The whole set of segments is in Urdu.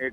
1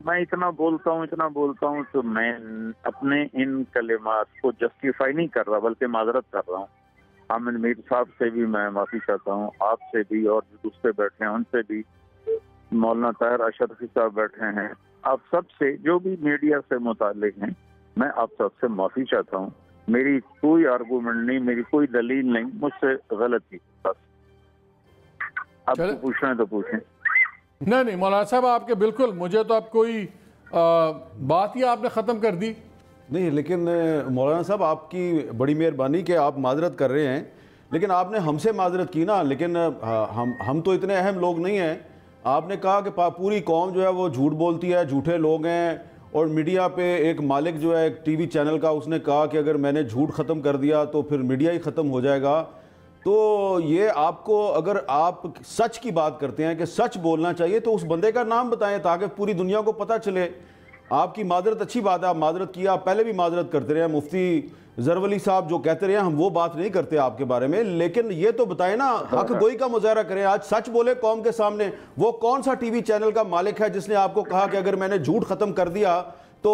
میں اتنا بولتا ہوں تو میں اپنے ان کلمات کو جسٹیفائی نہیں کر رہا بلکہ معذرت کر رہا ہوں. حامد میر صاحب سے بھی میں معافی چاہتا ہوں, آپ سے بھی, اور جو دوسرے بیٹھے ہیں ان سے بھی, مولانا طاہر اشرفی صاحب بیٹھے ہیں, آپ سب سے, جو بھی میڈیا سے متعلق ہیں, میں آپ سب سے معافی چاہتا ہوں. میری کوئی آرگومنٹ نہیں, میری کوئی دلیل نہیں, مجھ سے غلطی بس. اب تو پوچھنا ہے تو پوچھیں. نہیں مولانا صاحب آپ کے بالکل, مجھے تو اب کوئی بات ہی آپ نے ختم کر دی. نہیں لیکن مولانا صاحب آپ کی بڑی مہربانی کہ آپ معذرت کر رہے ہیں, لیکن آپ نے ہم سے معذرت کی نا, لیکن ہم تو اتنے اہم لوگ نہیں ہیں. آپ نے کہا کہ پوری قوم جو ہے وہ جھوٹ بولتی ہے, جھوٹے لوگ ہیں, اور میڈیا پہ ایک مالک جو ہے ایک ٹی وی چینل کا, اس نے کہا کہ اگر میں نے جھوٹ ختم کر دیا تو پھر میڈیا ہی ختم ہو جائے گا. تو یہ آپ کو, اگر آپ سچ کی بات کرتے ہیں کہ سچ بولنا چاہیے, تو اس بندے کا نام بتائیں تاکہ پوری دنیا کو پتہ چلے. آپ کی معذرت اچھی بات ہے, آپ معذرت کیا, آپ پہلے بھی معذرت کرتے رہے ہیں. مفتی زرولی صاحب جو کہتے رہے ہیں ہم وہ بات نہیں کرتے آپ کے بارے میں, لیکن یہ تو بتائیں نا, حق گوئی کا مظاہرہ کریں, آج سچ بولے قوم کے سامنے. وہ کون سا ٹی وی چینل کا مالک ہے جس نے آپ کو کہا کہ اگر میں نے جھوٹ ختم کر دیا تو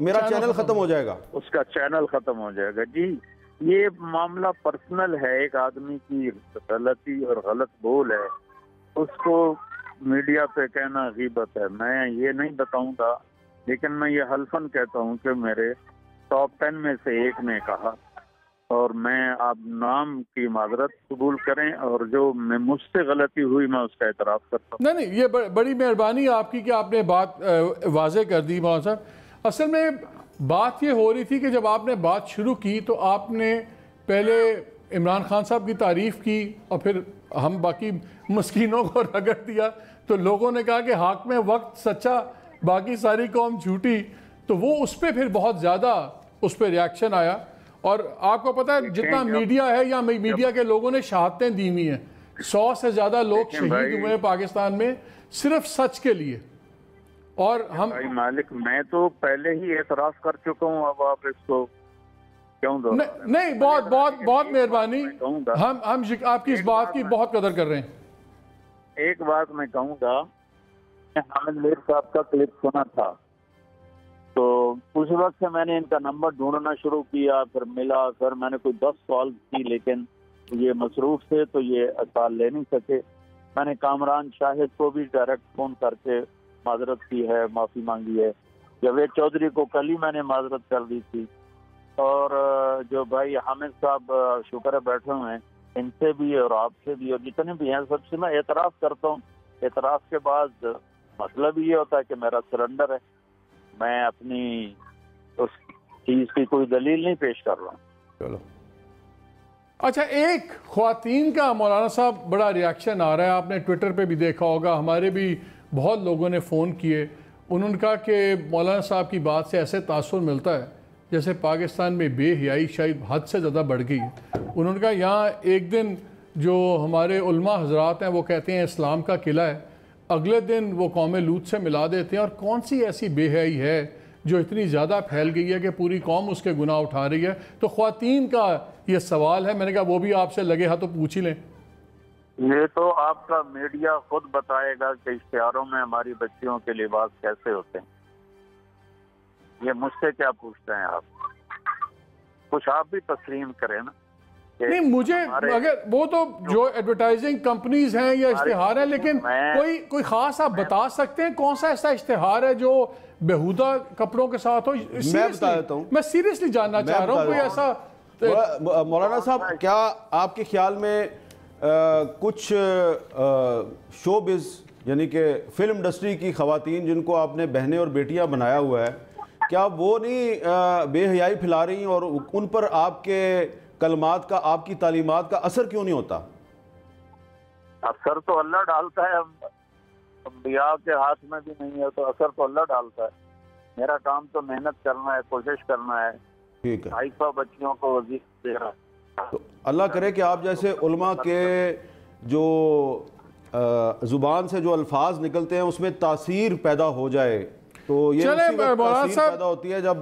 میرا چینل ختم ہو جائے گا؟ اس کا چینل ختم ہو جائے گا. جی یہ معاملہ پرسنل ہے, ایک آدمی کی غلطی اور غلط بول ہے, اس کو میڈیا پہ کہنا غیبت ہے. میں یہ نہیں بتاؤں گا, لیکن میں یہ حلفاً کہتا ہوں کہ میرے ٹاپ 10 میں سے ایک نے کہا, اور میں آپ نام کی معذرت قبول کریں, اور جو مجھ سے غلطی ہوئی میں اس کا اعتراف کرتا ہوں. نہیں یہ بڑی مہربانی آپ کی کہ آپ نے بات واضح کر دی مولانا صاحب. اصل میں بات یہ ہو رہی تھی کہ جب آپ نے بات شروع کی تو آپ نے پہلے عمران خان صاحب کی تعریف کی, اور پھر ہم باقی مسکینوں کو رگڑ دیا, تو لوگوں نے کہا کہ حاکم وقت سچا, باقی ساری قوم جھوٹی. تو وہ اس پہ پھر بہت زیادہ اس پہ ریاکشن آیا. اور آپ کو پتہ ہے جتنا میڈیا ہے یا میڈیا کے لوگوں نے شہادتیں دی ہوئی ہیں, 100 سے زیادہ لوگ شہید ہوئے ہیں پاکستان میں صرف سچ کے لیے. اور ہم بھائی مالک, میں تو پہلے ہی اعتراف کر چکا ہوں, اب آپ اس کو کیوں دو؟ نہیں بہت مہربانی, ہم آپ کی اس بات کی بہت قدر کر رہے ہیں. ایک بات میں کہوں گا, حامد میر صاحب کا کلپ سنا تھا, تو اس وقت سے میں نے ان کا نمبر ڈھونڈنا شروع کیا, پھر ملا, پھر میں نے کوئی 10 کال کی, لیکن یہ مصروف تھے تو یہ کال لے نہیں سکے. میں نے کامران شاہد کو بھی ڈائریکٹ فون کر کے معذرت کی ہے, معافی مانگی ہے. جاوید چودھری کو کل ہی میں نے معذرت کر دی تھی, اور جو بھائی حامد صاحب شکر ہے بیٹھے ہوئے ہیں, ان سے بھی اور آپ سے بھی اور جتنے بھی ہیں سب سے میں اعتراف کرتا ہوں. اعتراف کے بعد مطلب یہ ہوتا ہے کہ میرا سرنڈر ہے, میں اپنی اس چیز کی کوئی دلیل نہیں پیش کر رہا ہوں. چلو اچھا, ایک خواتین کا مولانا صاحب بڑا ریاکشن آ رہا ہے, آپ نے ٹویٹر پہ بھی دیکھا ہوگا, ہمارے بھی بہت لوگوں نے فون کیے. انہوں نے کہا کہ مولانا صاحب کی بات سے ایسے تاثر ملتا ہے جیسے پاکستان میں بے حیائی شاید حد سے زیادہ بڑھ گئی ہے. انہوں نے کہا یہاں ایک دن جو ہمارے علماء حضرات ہیں وہ کہتے ہیں اسلام کا قلعہ ہے, اگلے دن وہ قوم لوط سے ملا دیتے ہیں. اور کون سی ایسی بے حیائی ہے جو اتنی زیادہ پھیل گئی ہے کہ پوری قوم اس کے گناہ اٹھا رہی ہے؟ تو خواتین کا یہ سوال ہے, میں نے کہا وہ بھی آپ سے لگے ہاں تو پوچھ ہی لیں. یہ تو آپ کا میڈیا خود بتائے گا کہ اشتہاروں میں ہماری بچیوں کے لباس کیسے ہوتے ہیں. یہ مجھ سے کیا پوچھتے ہیں آپ؟ کچھ آپ بھی تسلیم کریں نا. نہیں مجھے اگر وہ تو جو ایڈورٹائزنگ کمپنیز ہیں یا اشتہار ہیں, لیکن کوئی خاص آپ بتا سکتے ہیں کون سا ایسا اشتہار ہے جو بیہودہ کپڑوں کے ساتھ ہو؟ میں بتا دیتا ہوں, میں سیریسلی جاننا چاہ رہا ہوں کوئی ایسا. مولانا صاحب کیا آپ کے خیال میں کچھ شوبز یعنی کہ فلم انڈسٹری کی خواتین جن کو آپ نے بہنیں اور بیٹیاں بنایا ہوا ہے, کیا وہ نہیں بے حیائی پھیلا رہی ہیں, اور ان پر آپ کے کلمات کا, آپ کی تعلیمات کا اثر کیوں نہیں ہوتا؟ اثر تو اللہ ڈالتا ہے, انبیاء کے ہاتھ میں بھی نہیں ہے, تو اثر تو اللہ ڈالتا ہے. میرا کام تو محنت کرنا ہے, کوشش کرنا ہے. ٹھیک ہے, 250 بچیوں کو وظیفہ دے رہا ہے. تو اللہ کرے کہ آپ جیسے علماء کے جو زبان سے جو الفاظ نکلتے ہیں اس میں تاثیر پیدا ہو جائے, تو یہ اسی وقت تاثیر پیدا ہوتی ہے جب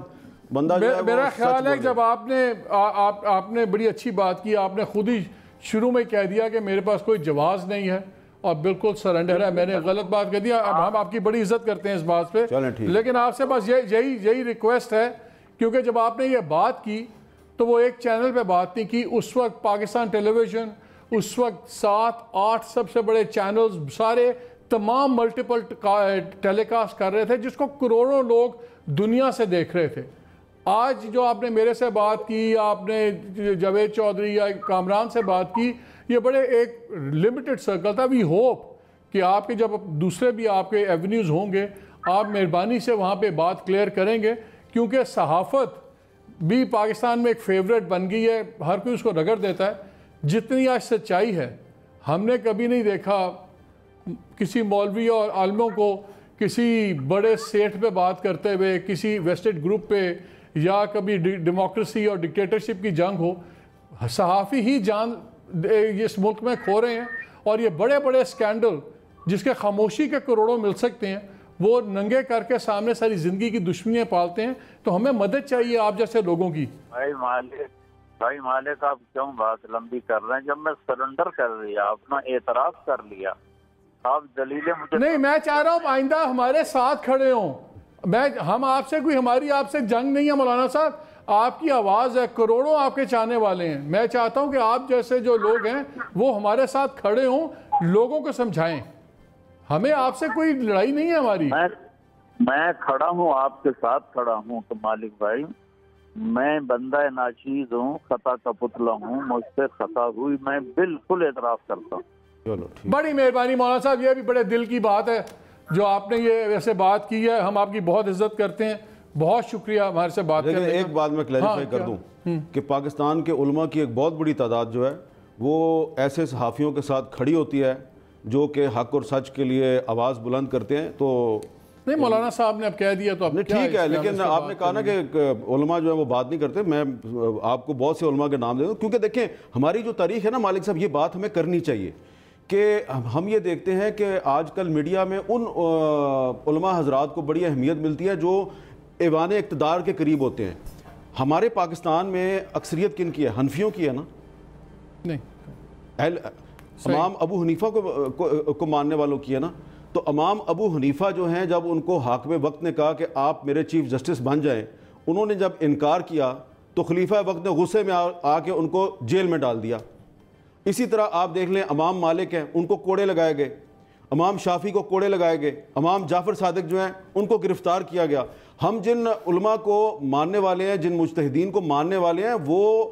بندہ جو ہے میرا خیال ہے جب آپ نے بڑی اچھی بات کی, آپ نے خود ہی شروع میں کہہ دیا کہ میرے پاس کوئی جواز نہیں ہے, اور بالکل سرنڈر ہے. میں نے غلط بات کر دیا. اب ہم آپ کی بڑی عزت کرتے ہیں اس بات پہ, لیکن آپ سے بس یہی ریکویسٹ ہے, کیونکہ جب آپ نے یہ بات کی تو وہ ایک چینل پہ بات نہیں کی. اس وقت پاکستان ٹیلی ویژن, اس وقت 7-8 سب سے بڑے چینلز سارے تمام ملٹیپل ٹیلی کاسٹ کر رہے تھے, جس کو کروڑوں لوگ دنیا سے دیکھ رہے تھے. آج جو آپ نے میرے سے بات کی, آپ نے جاوید چودھری یا کامران سے بات کی, یہ بڑے ایک لمیٹڈ سرکل تھا. وی ہوپ کہ آپ کے جب دوسرے بھی آپ کے ایونیوز ہوں گے, آپ مہربانی سے وہاں پہ بات کلیئر کریں گے, کیونکہ صحافت بھی پاکستان میں ایک فیوریٹ بن گئی ہے. ہر کوئی اس کو رگڑ دیتا ہے. جتنی آج سچائی ہے, ہم نے کبھی نہیں دیکھا کسی مولوی اور عالموں کو کسی بڑے سیٹ پہ بات کرتے ہوئے, کسی ویسٹڈ گروپ پہ, یا کبھی ڈیموکریسی اور ڈکٹیٹرشپ کی جنگ ہو. صحافی ہی جان اس ملک میں کھو رہے ہیں, اور یہ بڑے بڑے اسکینڈل جس کے خاموشی کے کروڑوں مل سکتے ہیں, وہ ننگے کر کے سامنے ساری زندگی کی دشمنیاں پالتے ہیں. تو ہمیں مدد چاہیے آپ جیسے لوگوں کی. بھائی مالک آپ کیوں بات لمبی کر رہے ہیں؟ جب میں سرنڈر کر لیا, اپنا اعتراف کر لیا, آپ دلیلیں مجھے نہیں, میں چاہ رہا ہوں آئندہ ہمارے ساتھ کھڑے ہوں. ہم آپ سے ہماری آپ سے جنگ نہیں ہے مولانا صاحب, آپ کی آواز ہے, کروڑوں آپ کے چاہنے والے ہیں. میں چاہتا ہوں کہ آپ جیسے جو لوگ ہیں وہ ہمارے ساتھ کھڑے ہوں, لوگوں کو سمجھائیں. ہمیں آپ سے کوئی لڑائی نہیں ہے ہماری. میں کھڑا ہوں, آپ کے ساتھ کھڑا ہوں. تو مالک بھائی, میں بندہ ناچیز ہوں, خطا کا پتلا ہوں, مجھ سے خطا ہوئی, میں بالکل اعتراف کرتا ہوں. بڑی مہربانی مولانا صاحب, یہ بھی بڑے دل کی بات ہے جو آپ نے یہ ویسے بات کی ہے. ہم آپ کی بہت عزت کرتے ہیں, بہت شکریہ ہمارے سے بات کرنے کا. ایک بات میں کلیریفائی کر دوں کہ پاکستان کے علماء کی ایک بہت بڑی تعداد جو ہے وہ ایسے صحافیوں کے ساتھ کھڑی ہوتی ہے جو کہ حق اور سچ کے لیے آواز بلند کرتے ہیں. تو نہیں, مولانا صاحب نے اب کہہ دیا تو اب ٹھیک ہے, لیکن آپ نے کہا نا کہ علماء جو ہے وہ بات نہیں کرتے. میں آپ کو بہت سے علماء کے نام دے دوں, کیونکہ دیکھیں ہماری جو تاریخ ہے نا مالک صاحب, یہ بات ہمیں کرنی چاہیے کہ ہم یہ دیکھتے ہیں کہ آج کل میڈیا میں ان علماء حضرات کو بڑی اہمیت ملتی ہے جو ایوان اقتدار کے قریب ہوتے ہیں. ہمارے پاکستان میں اکثریت کن کی ہے؟ حنفیوں کی ہے نا. نہیں, امام ابو حنیفہ کو ماننے والوں کی ہے نا. تو امام ابو حنیفہ جو ہیں, جب ان کو حاکم وقت نے کہا کہ آپ میرے چیف جسٹس بن جائیں, انہوں نے جب انکار کیا تو خلیفہ وقت نے غصے میں آ کے ان کو جیل میں ڈال دیا. اسی طرح آپ دیکھ لیں امام مالک ہیں, ان کو کوڑے لگائے گئے, امام شافعی کو کوڑے لگائے گئے, امام جعفر صادق جو ہیں ان کو گرفتار کیا گیا. ہم جن علماء کو ماننے والے ہیں, جن مجتہدین کو ماننے والے ہیں, وہ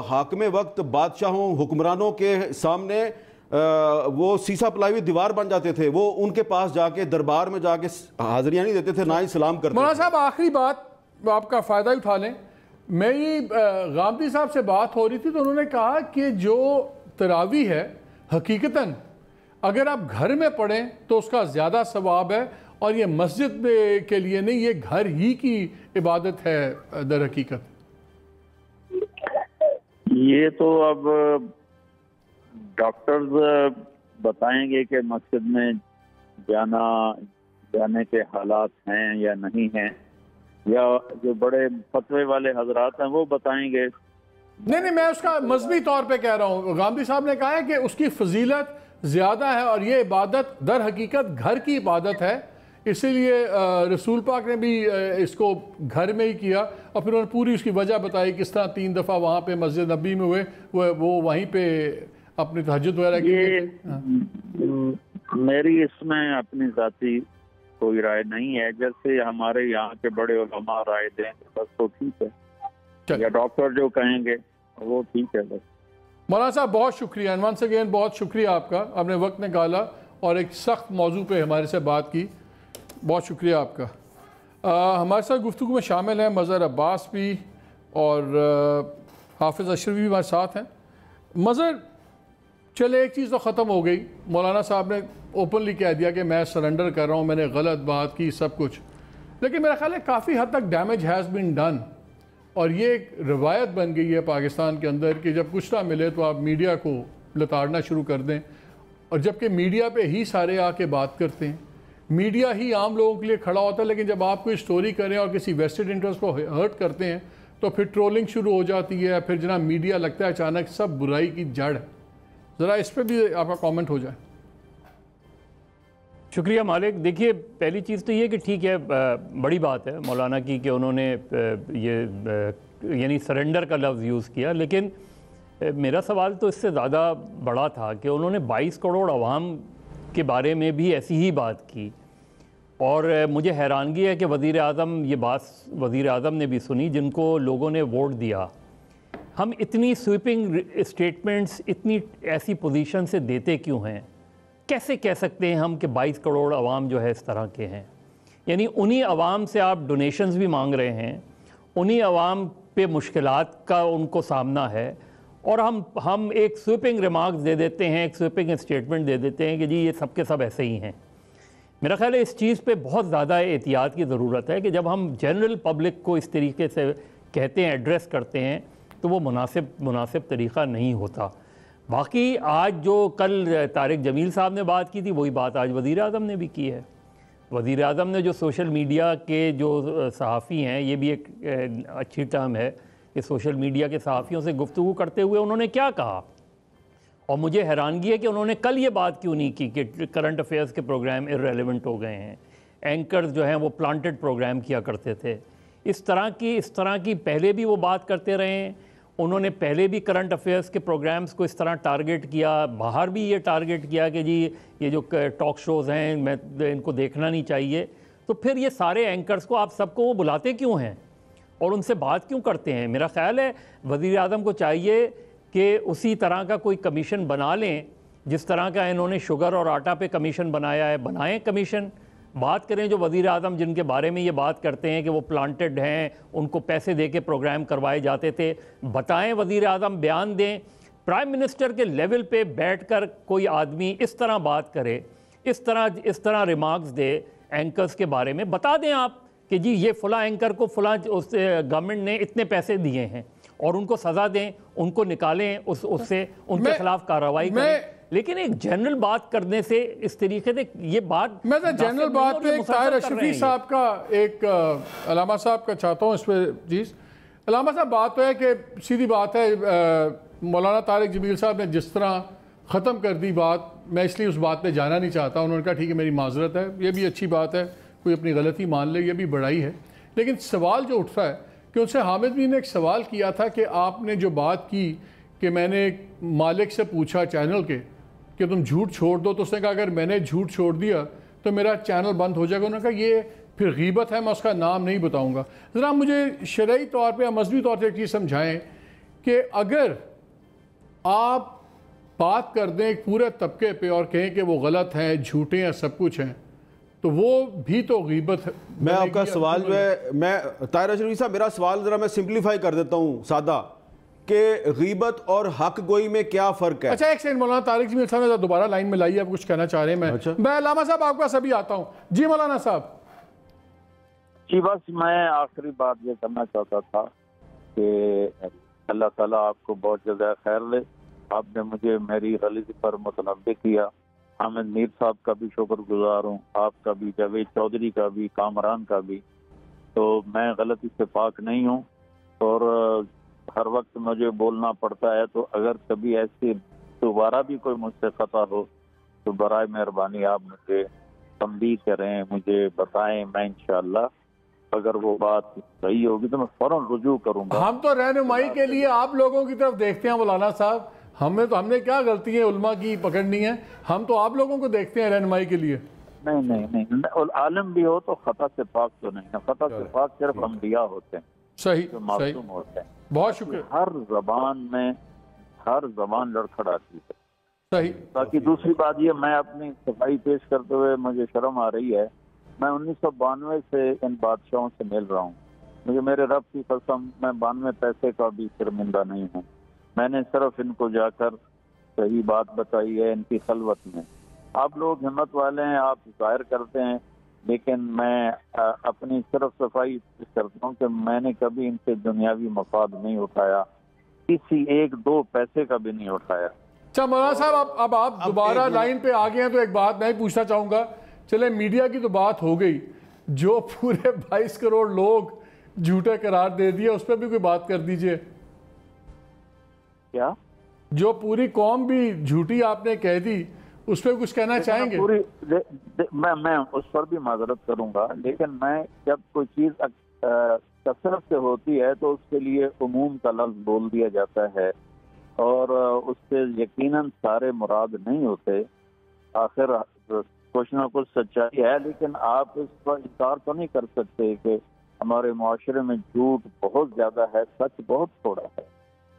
حاکم وقت بادشاہوں حکمرانوں کے سامنے وہ سیسا پلائی ہوئی دیوار بن جاتے تھے. وہ ان کے پاس جا کے دربار میں جا کے حاضریاں نہیں دیتے تھے, نہ ہی سلام کرتے. مولانا صاحب آخری بات آپ کا فائدہ اٹھا لیں. میری غامدی صاحب سے بات ہو رہی تھی تو انہوں نے کہا کہ جو تراویح ہے حقیقتاً اگر آپ گھر میں پڑھیں تو اس کا زیادہ ثواب ہے, اور یہ مسجد کے لیے نہیں, یہ گھر ہی کی عبادت ہے در حقیقت. یہ تو اب ڈاکٹرز بتائیں گے کہ مسجد میں جانے کے حالات ہیں یا نہیں ہیں, یا جو بڑے فتوے والے حضرات ہیں وہ بتائیں گے. نہیں, میں اس کا مذہبی طور پہ کہہ رہا ہوں. غامدی صاحب نے کہا ہے کہ اس کی فضیلت زیادہ ہے, اور یہ عبادت در حقیقت گھر کی عبادت ہے. اسی لیے رسول پاک نے بھی اس کو گھر میں ہی کیا, اور پھر انہوں نے پوری اس کی وجہ بتائی کس طرح 3 دفعہ وہاں پہ مسجد نبی میں ہوئے, وہ وہیں پہ اپنی تہجد وغیرہ کی. میری اس میں اپنی ذاتی کوئی رائے نہیں ہے. جیسے ہمارے یہاں کے بڑے علماء رائے دیں بس تو ٹھیک ہے, یا ڈاکٹر جو کہیں گے وہ ٹھیک ہے بس. مولانا صاحب بہت شکریہ, ونس اگین بہت شکریہ آپ کا, آپ نے وقت نکالا اور ایک سخت موضوع پہ ہمارے سے بات کی. بہت شکریہ آپ کا. ہمارے ساتھ گفتگو میں شامل ہیں مظہر عباس بھی, اور حافظ اشرف بھی ہمارے ساتھ ہیں. مظہر, چلے ایک چیز تو ختم ہو گئی, مولانا صاحب نے اوپنلی کہہ دیا کہ میں سرنڈر کر رہا ہوں, میں نے غلط بات کی سب کچھ, لیکن میرا خیال ہے کافی حد تک ڈیمیج ہیز بین ڈن. اور یہ ایک روایت بن گئی ہے پاکستان کے اندر کہ جب کچھ نہ ملے تو آپ میڈیا کو لتاڑنا شروع کر دیں, اور جبکہ میڈیا پہ ہی سارے آ کے بات کرتے ہیں, میڈیا ہی عام لوگوں کے لیے کھڑا ہوتا ہے. لیکن جب آپ کوئی سٹوری کریں اور کسی ویسٹڈ انٹرسٹ کو ہرٹ کرتے ہیں تو پھر ٹرولنگ شروع ہو جاتی ہے. پھر جناب میڈیا لگتا ہے اچانک سب برائی کی جڑ ہے. ذرا اس پہ بھی آپ کا کامنٹ ہو جائے. شکریہ مالک. دیکھیے پہلی چیز تو یہ کہ ٹھیک ہے بڑی بات ہے مولانا کی کہ انہوں نے یہ یعنی سرنڈر کا لفظ یوز کیا, لیکن میرا سوال تو اس سے زیادہ بڑا تھا کہ انہوں نے 22 کروڑ عوام کے بارے میں بھی ایسی ہی بات کی, اور مجھے حیرانگی ہے کہ وزیر اعظم یہ بات وزیر اعظم نے بھی سنی جن کو لوگوں نے ووٹ دیا. ہم اتنی سویپنگ اسٹیٹمنٹس اتنی ایسی پوزیشن سے دیتے کیوں ہیں؟ کیسے کہہ سکتے ہیں ہم کہ 22 کروڑ عوام جو ہے اس طرح کے ہیں؟ یعنی انہی عوام سے آپ ڈونیشنز بھی مانگ رہے ہیں, انہی عوام پہ مشکلات کا ان کو سامنا ہے, اور ہم ایک سویپنگ ریمارکس دے دیتے ہیں, ایک سویپنگ اسٹیٹمنٹ دے دیتے ہیں کہ جی یہ سب کے سب ایسے ہی ہیں. میرا خیال ہے اس چیز پہ بہت زیادہ احتیاط کی ضرورت ہے کہ جب ہم جنرل پبلک کو اس طریقے سے کہتے ہیں, ایڈریس کرتے ہیں, تو وہ مناسب طریقہ نہیں ہوتا. باقی آج جو کل طارق جمیل صاحب نے بات کی تھی وہی بات آج وزیر اعظم نے بھی کی ہے. وزیر اعظم نے جو سوشل میڈیا کے جو صحافی ہیں, یہ بھی ایک اچھی ٹرم ہے کہ سوشل میڈیا کے صحافیوں سے گفتگو کرتے ہوئے انہوں نے کیا کہا, اور مجھے حیرانگی ہے کہ انہوں نے کل یہ بات کیوں نہیں کی کہ کرنٹ افیئرس کے پروگرام ارریلیونٹ ہو گئے ہیں, اینکرز جو ہیں وہ پلانٹڈ پروگرام کیا کرتے تھے. اس طرح کی پہلے بھی وہ بات کرتے رہے ہیں. انہوں نے پہلے بھی کرنٹ افیئرس کے پروگرامز کو اس طرح ٹارگٹ کیا, باہر بھی یہ ٹارگٹ کیا کہ جی یہ جو ٹاک شوز ہیں میں ان کو دیکھنا نہیں چاہیے. تو پھر یہ سارے اینکرز کو آپ سب کو وہ بلاتے کیوں ہیں اور ان سے بات کیوں کرتے ہیں؟ میرا خیال ہے وزیر اعظم کو چاہیے کہ اسی طرح کا کوئی کمیشن بنا لیں جس طرح کا انہوں نے شوگر اور آٹا پہ کمیشن بنایا ہے. بنائیں کمیشن, بات کریں. جو وزیر اعظم جن کے بارے میں یہ بات کرتے ہیں کہ وہ پلانٹڈ ہیں, ان کو پیسے دے کے پروگرام کروائے جاتے تھے, بتائیں. وزیر اعظم بیان دیں. پرائم منسٹر کے لیول پہ بیٹھ کر کوئی آدمی اس طرح بات کرے, اس طرح ریمارکس دے اینکرز کے بارے میں, بتا دیں آپ کہ جی یہ فلاں اینکر کو فلاں گورنمنٹ نے اتنے پیسے دیے ہیں, اور ان کو سزا دیں, ان کو نکالیں اس سے, ان کے خلاف کارروائی کریں. لیکن ایک جنرل بات کرنے سے اس طریقے سے یہ بات میں تو جنرل بات پہ طاہر اشرفی صاحب کا ایک علامہ صاحب کا چاہتا ہوں اس پہ. چیز علامہ صاحب بات تو ہے کہ سیدھی بات ہے, مولانا طارق جمیل صاحب نے جس طرح ختم کر دی بات, میں اس لیے اس بات پہ جانا نہیں چاہتا. انہوں نے کہا ٹھیک ہے میری معذرت ہے, یہ بھی اچھی بات ہے, کوئی اپنی غلطی مان لے, یہ بھی بڑائی ہے. لیکن سوال جو اٹھتا ہے کہ ان سے حامد بھی نے ایک سوال کیا تھا کہ آپ نے جو بات کی کہ میں نے مالک سے پوچھا چینل کے کہ تم جھوٹ چھوڑ دو, تو اس نے کہا اگر میں نے جھوٹ چھوڑ دیا تو میرا چینل بند ہو جائے گا. انہوں نے کہا یہ پھر غیبت ہے, میں اس کا نام نہیں بتاؤں گا. ذرا مجھے شرعی طور پہ یا مذہبی طور پہ ایک چیز سمجھائیں کہ اگر آپ بات کر دیں ایک پورے طبقے پہ اور کہیں کہ وہ غلط ہیں, جھوٹے ہیں, سب کچھ ہیں, تو وہ بھی تو غیبت ہے. میں آپ کا سوال جو ہے, میں طاہر اشرفی صاحب میرا سوال ذرا میں سمپلیفائی کر دیتا ہوں سادہ, کہ غیبت اور حق گوئی میں کیا فرق ہے؟ اچھا ایک سیکنڈ, مولانا طارق جمیل صاحب نے دوبارہ لائن میں لائی, آپ کچھ کہنا چاہ رہے ہیں. میں علامہ صاحب آپ کا سبھی آتا ہوں. جی مولانا صاحب. جی بس میں آخری بات یہ کرنا چاہتا تھا کہ اللہ تعالیٰ آپ کو بہت جزائے خیر لے. آپ نے مجھے میری غلطی پر متنبہ کیا. حامد میر صاحب کا بھی شکر گزار ہوں, آپ کا بھی, جاوید چودھری کا بھی, کامران کا بھی. تو میں غلطی سے پاک نہیں ہوں, اور ہر وقت مجھے بولنا پڑتا ہے. تو اگر کبھی ایسی دوبارہ بھی کوئی مجھ سے خطا ہو تو برائے مہربانی آپ مجھے تنبیہ کریں, مجھے بتائیں. میں انشاءاللہ اگر وہ بات صحیح ہوگی تو میں فوراً رجوع کروں گا. ہم تو رہنمائی کے لیے آپ لوگوں کی طرف دیکھتے ہیں مولانا صاحب. ہم نے کیا غلطی ہے علماء کی پکڑنی ہے, ہم تو آپ لوگوں کو دیکھتے ہیں رہنمائی کے لیے. نہیں, عالم بھی ہو تو خطا سے پاک تو نہیں ہے. خطا سے پاک صرف انبیاء ہوتے ہیں, صحیح, جو معصوم ہوتے ہیں. بہت شکریہ. ہر زبان لڑکھڑاتی ہے. صحیح. باقی دوسری بات یہ, میں اپنی صفائی پیش کرتے ہوئے مجھے شرم آ رہی ہے. میں 1992 سے ان بادشاہوں سے مل رہا ہوں. مجھے میرے رب کی قسم میں 92 پیسے کا بھی شرمندہ نہیں ہوں. میں نے صرف ان کو جا کر صحیح بات بتائی ہے ان کی خلوت میں. آپ لوگ ہمت والے ہیں, آپ ظاہر کرتے ہیں, لیکن میں اپنی صرف صفائی کرتا ہوں کہ میں نے کبھی ان سے دنیاوی مفاد نہیں اٹھایا, کسی 1-2 پیسے کا بھی نہیں اٹھایا. اچھا مولانا صاحب, اب آپ دوبارہ لائن پہ آ گئے ہیں تو ایک بات میں پوچھنا چاہوں گا. چلے میڈیا کی تو بات ہو گئی, جو پورے 22 کروڑ لوگ جھوٹے قرار دے دیا اس پہ بھی کوئی بات کر دیجئے. کیا؟ جو پوری قوم بھی جھوٹی آپ نے کہہ دی اس پہ کچھ کہنا چاہیں گے؟ میں اس پر بھی معذرت کروں گا، لیکن میں جب کوئی چیز کثرت سے ہوتی ہے تو اس کے لیے عموم کا لفظ بول دیا جاتا ہے، اور اس سے یقیناً سارے مراد نہیں ہوتے. آخر کچھ نہ کچھ سچائی ہے، لیکن آپ اس پر انکار تو نہیں کر سکتے کہ ہمارے معاشرے میں جھوٹ بہت زیادہ ہے، سچ بہت تھوڑا ہے.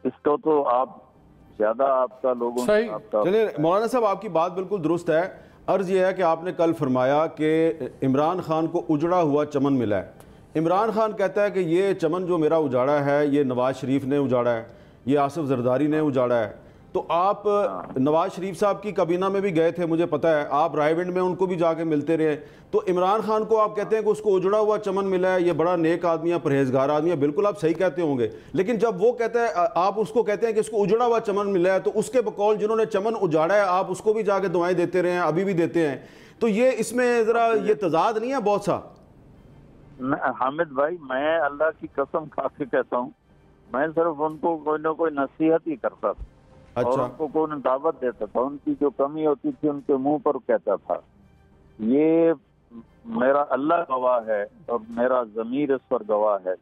اس کو تو آپ زیادہ آپ کا لوگوں صحیح. چلیں مولانا صاحب آپ کی بات بالکل درست ہے. عرض یہ ہے کہ آپ نے کل فرمایا کہ عمران خان کو اجڑا ہوا چمن ملا ہے. عمران خان کہتا ہے کہ یہ چمن جو میرا اجاڑا ہے یہ نواز شریف نے اجاڑا ہے، یہ آصف زرداری نے اجاڑا ہے. تو آپ نواز شریف صاحب کی کابینہ میں بھی گئے تھے، مجھے پتہ ہے، آپ رائے ونڈ میں ان کو بھی جا کے ملتے رہے. تو عمران خان کو آپ کہتے ہیں کہ اس کو اجڑا ہوا چمن ملا ہے، یہ بڑا نیک آدمی ہے، پرہیزگار آدمی ہے. بالکل آپ صحیح کہتے ہوں گے، لیکن جب وہ کہتا ہے، آپ اس کو کہتے ہیں کہ اس کو اجڑا ہوا چمن ملا ہے، تو اس کے بقول جنہوں نے چمن اجاڑا ہے آپ اس کو بھی جا کے دعائیں دیتے رہے ہیں، ابھی بھی دیتے ہیں. تو یہ اس میں ذرا یہ تضاد نہیں ہے بہت سا؟ حامد بھائی، میں اللہ کی قسم کھا کے کہتا ہوں، میں صرف ان کو کوئی نہ کوئی نصیحت ہی کرتا تھا، اور ان کو کوئی دعوت دیتا تھا. ان کی جو کمی ہوتی تھی ان کے منہ پر کہتا تھا. یہ میرا اللہ گواہ ہے اور میرا ضمیر اس پر گواہ ہے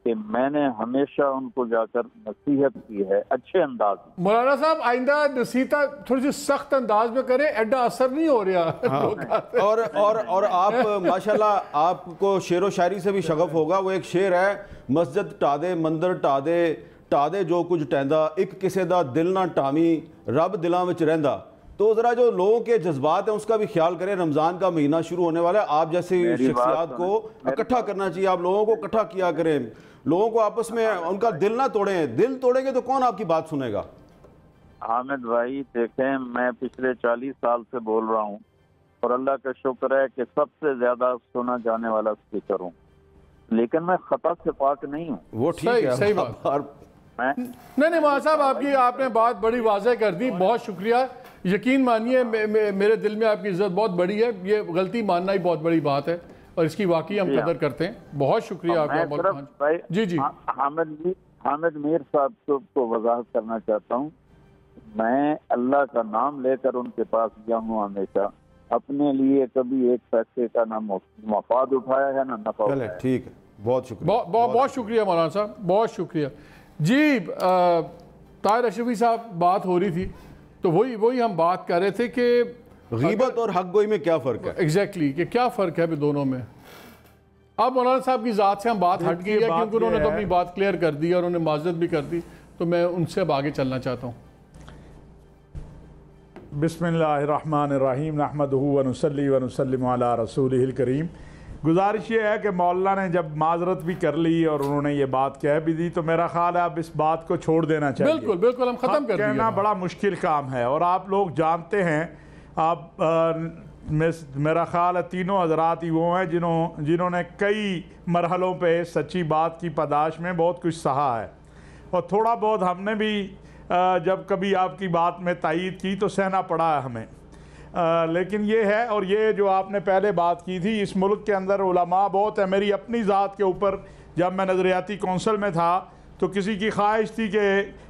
کہ میں نے ہمیشہ ان کو جا کر نصیحت کی ہے اچھے انداز میں. مولانا صاحب آئندہ نصیحت تھوڑی سی سخت انداز میں کریں، ایڈا اثر نہیں ہو رہا. اور آپ ماشاءاللہ آپ کو شعر و شاعری سے بھی شغف ہوگا. وہ ایک شعر ہے، مسجد ٹا دے مندر ٹا دے جو کچھ ٹیندا، ایک کسے دا دل نہ ٹامی رب دلاں وچ رہندا. تو ذرا جو لوگوں کے جذبات ہیں اس کا بھی خیال کریں. رمضان کا مہینہ شروع ہونے والا ہے، آپ جیسے شخصیات کو اکٹھا کرنا چاہیے. آپ لوگوں کو اکٹھا کیا کریں، لوگوں کو آپس میں ان کا دل نہ توڑیں. دل توڑیں گے تو کون آپ کی بات سنے گا؟ حامد بھائی دیکھیں، میں پچھلے 40 سال سے بول رہا ہوں، اور اللہ کا شکر ہے کہ سب سے زیادہ سنا جانے والا اسپیکر ہوں، لیکن میں خطا سے پاک نہیں ہوں. وہ ٹھیک ہے، صحیح بات. نہیں مولانا صاحب آپ نے بات بڑی واضح کر دی، بہت شکریہ. یقین مانیے میرے دل میں آپ کی عزت بہت بڑی ہے. یہ غلطی ماننا ہی بہت بڑی بات ہے، اور اس کی واقعی ہم قدر کرتے ہیں. بہت شکریہ آپ کا. جی حامد میر صاحب کو وضاحت کرنا چاہتا ہوں، میں اللہ کا نام لے کر ان کے پاس گیا ہوں ہمیشہ. اپنے لیے کبھی ایک پیسے کا نہ مفاد اٹھایا ہے نہ نفع اٹھایا ہے. ٹھیک ہے، بہت شکریہ. بہت شکریہ مولانا صاحب، بہت شکریہ. جی طاہر اشرفی صاحب بات ہو رہی تھی، تو وہی ہم بات کر رہے تھے کہ غیبت اور حق گوئی میں کیا فرق ہے. ایگزیکٹلی کہ کیا فرق ہے دونوں میں. اب مولانا صاحب کی ذات سے ہم بات ہٹ گئی ہے، کیونکہ انہوں نے تو اپنی بات کلیئر کر دی اور انہوں نے معذرت بھی کر دی، تو میں ان سے اب آگے چلنا چاہتا ہوں. بسم اللہ الرحمن الرحیم، نحمدہ ونصلی ونسلم علی رسولہ الکریم. گزارش یہ ہے کہ مولانا نے جب معذرت بھی کر لی اور انہوں نے یہ بات کہہ بھی دی، تو میرا خیال ہے اب اس بات کو چھوڑ دینا چاہیے. بالکل ہم ختم کر دیں. کہنا بڑا مشکل کام ہے، اور آپ لوگ جانتے ہیں، آپ میرا خیال ہے تینوں حضرات ہی وہ ہیں جنہوں نے کئی مرحلوں پہ سچی بات کی پاداش میں بہت کچھ سہا ہے، اور تھوڑا بہت ہم نے بھی جب کبھی آپ کی بات میں تائید کی تو سہنا پڑا ہے ہمیں. لیکن یہ ہے، اور یہ جو آپ نے پہلے بات کی تھی، اس ملک کے اندر علماء بہت ہے. میری اپنی ذات کے اوپر جب میں نظریاتی کونسل میں تھا تو کسی کی خواہش تھی کہ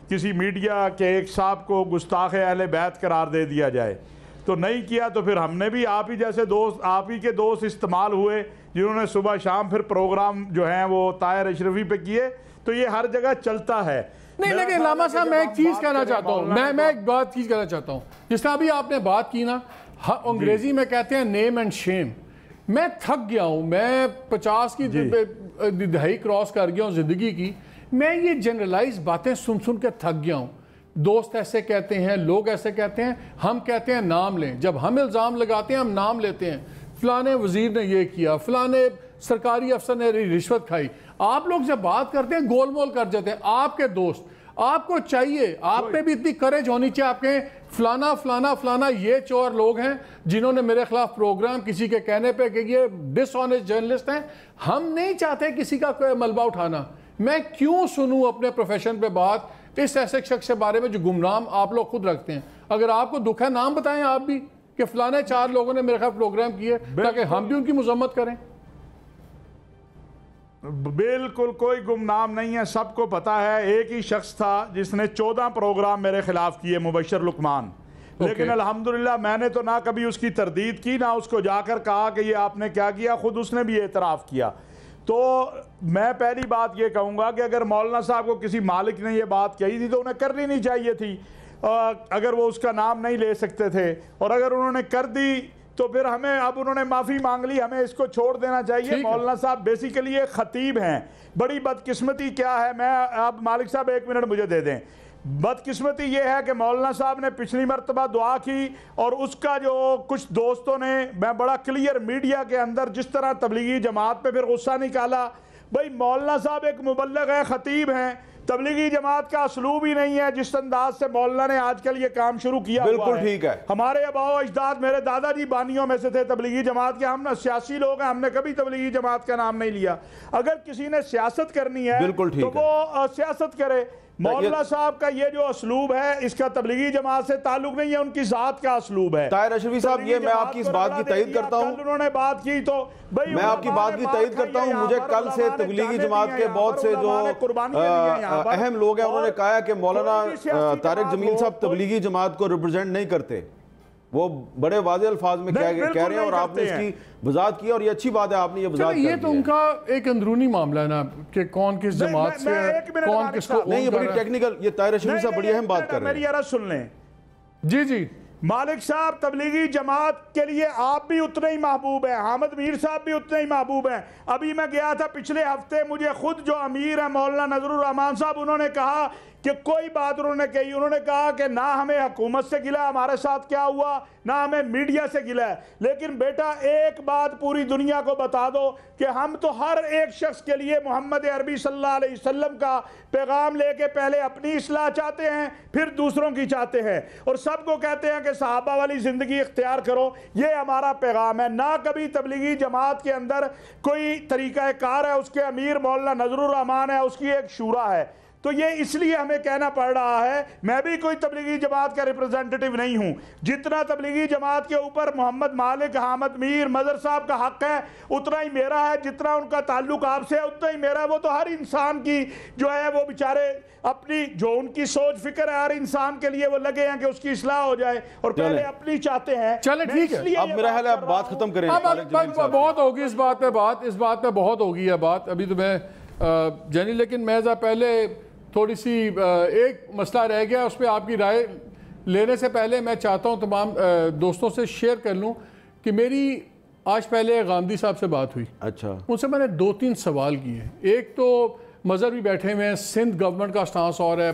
کسی میڈیا کے ایک صاحب کو گستاخ اہل بیت قرار دے دیا جائے، تو نہیں کیا. تو پھر ہم نے بھی آپ ہی جیسے دوست، آپ ہی کے دوست استعمال ہوئے جنہوں نے صبح شام پھر پروگرام جو ہیں وہ طاہر اشرفی پہ کیے. تو یہ ہر جگہ چلتا ہے. نہیں لیکن علامہ صاحب میں ایک چیز کہنا چاہتا ہوں، میں ایک بات چیز کہنا چاہتا ہوں. جس طرح ابھی آپ نے بات کی نا، انگریزی میں کہتے ہیں نیم اینڈ شیم. میں تھک گیا ہوں، میں 50 کی دہائی کراس کر گیا ہوں زندگی کی. میں یہ جنرلائز باتیں سن کے تھک گیا ہوں. دوست ایسے کہتے ہیں، لوگ ایسے کہتے ہیں، ہم کہتے ہیں نام لیں. جب ہم الزام لگاتے ہیں ہم نام لیتے ہیں، فلانے وزیر نے یہ کیا، فلانے سرکاری افسر نے رشوت کھائی. آپ لوگ جب بات کرتے ہیں گول مول کر جاتے ہیں. آپ کے دوست، آپ کو چاہیے، آپ پہ بھی اتنی کریج ہونی چاہیے، آپ کہیں فلانا فلانا فلانا یہ 4 لوگ ہیں جنہوں نے میرے خلاف پروگرام کسی کے کہنے پہ کہ یہ ڈس آنیسٹ جرنلسٹ ہیں. ہم نہیں چاہتے کسی کا کوئی ملبہ اٹھانا. میں کیوں سنوں اپنے پروفیشن پہ بات اس ایسے شخص کے بارے میں جو گمنام آپ لوگ خود رکھتے ہیں. اگر آپ کو دکھ ہے نام بتائیں آپ بھی کہ فلانے 4 لوگوں نے میرے خلاف پروگرام کیے، تاکہ ہم بھی ان کی مذمت کریں. بالکل کوئی گمنام نہیں ہے، سب کو پتا ہے. ایک ہی شخص تھا جس نے 14 پروگرام میرے خلاف کیے، مبشر لقمان. لیکن الحمدللہ میں نے تو نہ کبھی اس کی تردید کی، نہ اس کو جا کر کہا کہ یہ آپ نے کیا کیا، خود اس نے بھی اعتراف کیا۔ تو میں پہلی بات یہ کہوں گا کہ اگر مولانا صاحب کو کسی مالک نے یہ بات کہی تھی تو انہیں کرنی نہیں چاہیے تھی، اگر وہ اس کا نام نہیں لے سکتے تھے، اور اگر انہوں نے کر دی تو پھر ہمیں، اب انہوں نے معافی مانگ لی، ہمیں اس کو چھوڑ دینا چاہیے۔ مولانا صاحب بیسیکلی ایک خطیب ہیں۔ بڑی بدقسمتی کیا ہے، میں اب مالک صاحب 1 منٹ مجھے دے دیں، بدقسمتی یہ ہے کہ مولانا صاحب نے پچھلی مرتبہ دعا کی اور اس کا جو کچھ دوستوں نے، میں بڑا کلیئر میڈیا کے اندر جس طرح تبلیغی جماعت پہ پھر غصہ نکالا۔ بھئی مولانا صاحب ایک مبلغ ہے، خطیب ہیں، تبلیغی جماعت کا اسلوب ہی نہیں ہے جس انداز سے مولانا نے آج کل یہ کام شروع کیا ہوا ہے۔ بالکل ٹھیک ہے۔ ہمارے آباء و اجداد، میرے دادا جی بانیوں میں سے تھے تبلیغی جماعت کے، ہم نہ سیاسی لوگ ہیں، ہم نے کبھی تبلیغی جماعت کا نام نہیں لیا۔ اگر کسی نے سیاست کرنی ہے تو وہ سیاست کرے۔ مولانا صاحب کا یہ جو اسلوب ہے اس کا تبلیغی جماعت سے تعلق نہیں ہے، ان کی ذات کا اسلوب ہے۔ طاہر اشرفی صاحب، یہ میں آپ کی اس بات کی تائید کرتا ہوں، انہوں نے بات کی تو میں آپ کی بات کی تائید کرتا ہوں۔ مجھے کل سے تبلیغی جماعت کے بہت سے جو اہم لوگ ہیں انہوں نے کہا کہ مولانا طارق جمیل صاحب تبلیغی جماعت کو ریپرزینٹ نہیں کرتے، وہ بڑے واضح الفاظ میں کہہ رہے ہیں، اور آپ نے اس کی وضاحت کی، اور یہ اچھی بات ہے آپ نے یہ وضاحت کی۔ یہ تو ان کا ایک اندرونی معاملہ ہے نا کہ کون کس جماعت سے ہے، کون کس کو نہیں، یہ بڑی ٹیکنیکل، یہ طاہر اشرفی صاحب بڑی اہم بات کر رہے ہیں۔ میری عرض سن لیں جی مالک صاحب، تبلیغی جماعت کے لیے آپ بھی اتنے ہی محبوب ہیں، حامد میر صاحب بھی اتنے ہی محبوب ہیں۔ ابھی میں گیا تھا پچھلے ہفتے، مجھے خود جو امیر ہیں مولانا نظر الرحمان صاحب، انہوں نے کہا کہ کوئی بات انہوں نے کہی، انہوں نے کہا کہ نہ ہمیں حکومت سے گلا ہمارے ساتھ کیا ہوا، نہ ہمیں میڈیا سے گلا ہے، لیکن بیٹا ایک بات پوری دنیا کو بتا دو کہ ہم تو ہر ایک شخص کے لیے محمد عربی صلی اللہ علیہ وسلم کا پیغام لے کے پہلے اپنی اصلاح چاہتے ہیں، پھر دوسروں کی چاہتے ہیں، اور سب کو کہتے ہیں کہ صحابہ والی زندگی اختیار کرو۔ یہ ہمارا پیغام ہے۔ نہ کبھی تبلیغی جماعت کے اندر کوئی طریقہ کار ہے، اس کے امیر مولانا نظر الرحمان ہے، اس کی ایک شورا ہے۔ تو یہ اس لیے ہمیں کہنا پڑ رہا ہے، میں بھی کوئی تبلیغی جماعت کا ریپرزینٹیٹیو نہیں ہوں، جتنا تبلیغی جماعت کے اوپر محمد مالک، حامد میر، مظہر صاحب کا حق ہے اتنا ہی میرا ہے، جتنا ان کا تعلق آپ سے ہے اتنا ہی میرا ہے۔ وہ تو ہر انسان کی جو ہے وہ بیچارے اپنی جو ان کی سوچ فکر ہے ہر انسان کے لیے وہ لگے ہیں کہ اس کی اصلاح ہو جائے، اور پہلے اپنی چاہتے ہیں۔ چلے ٹھیک ہے، اب میرا حال ہے اب بات ختم کریں۔ بہت ہوگی اس بات پہ اس بات پہ بہت ہوگی ہے بات، ابھی تو میں جانی، لیکن میں پہلے تھوڑی سی ایک مسئلہ رہ گیا، اس پہ آپ کی رائے لینے سے پہلے میں چاہتا ہوں تمام دوستوں سے شیئر کر لوں کہ میری آج پہلے غامدی صاحب سے بات ہوئی۔ اچھا، ان سے میں نے 2-3 سوال کیے ہیں۔ ایک تو مظہر بھی بیٹھے ہوئے ہیں، سندھ گورنمنٹ کا سٹانس اور ہے،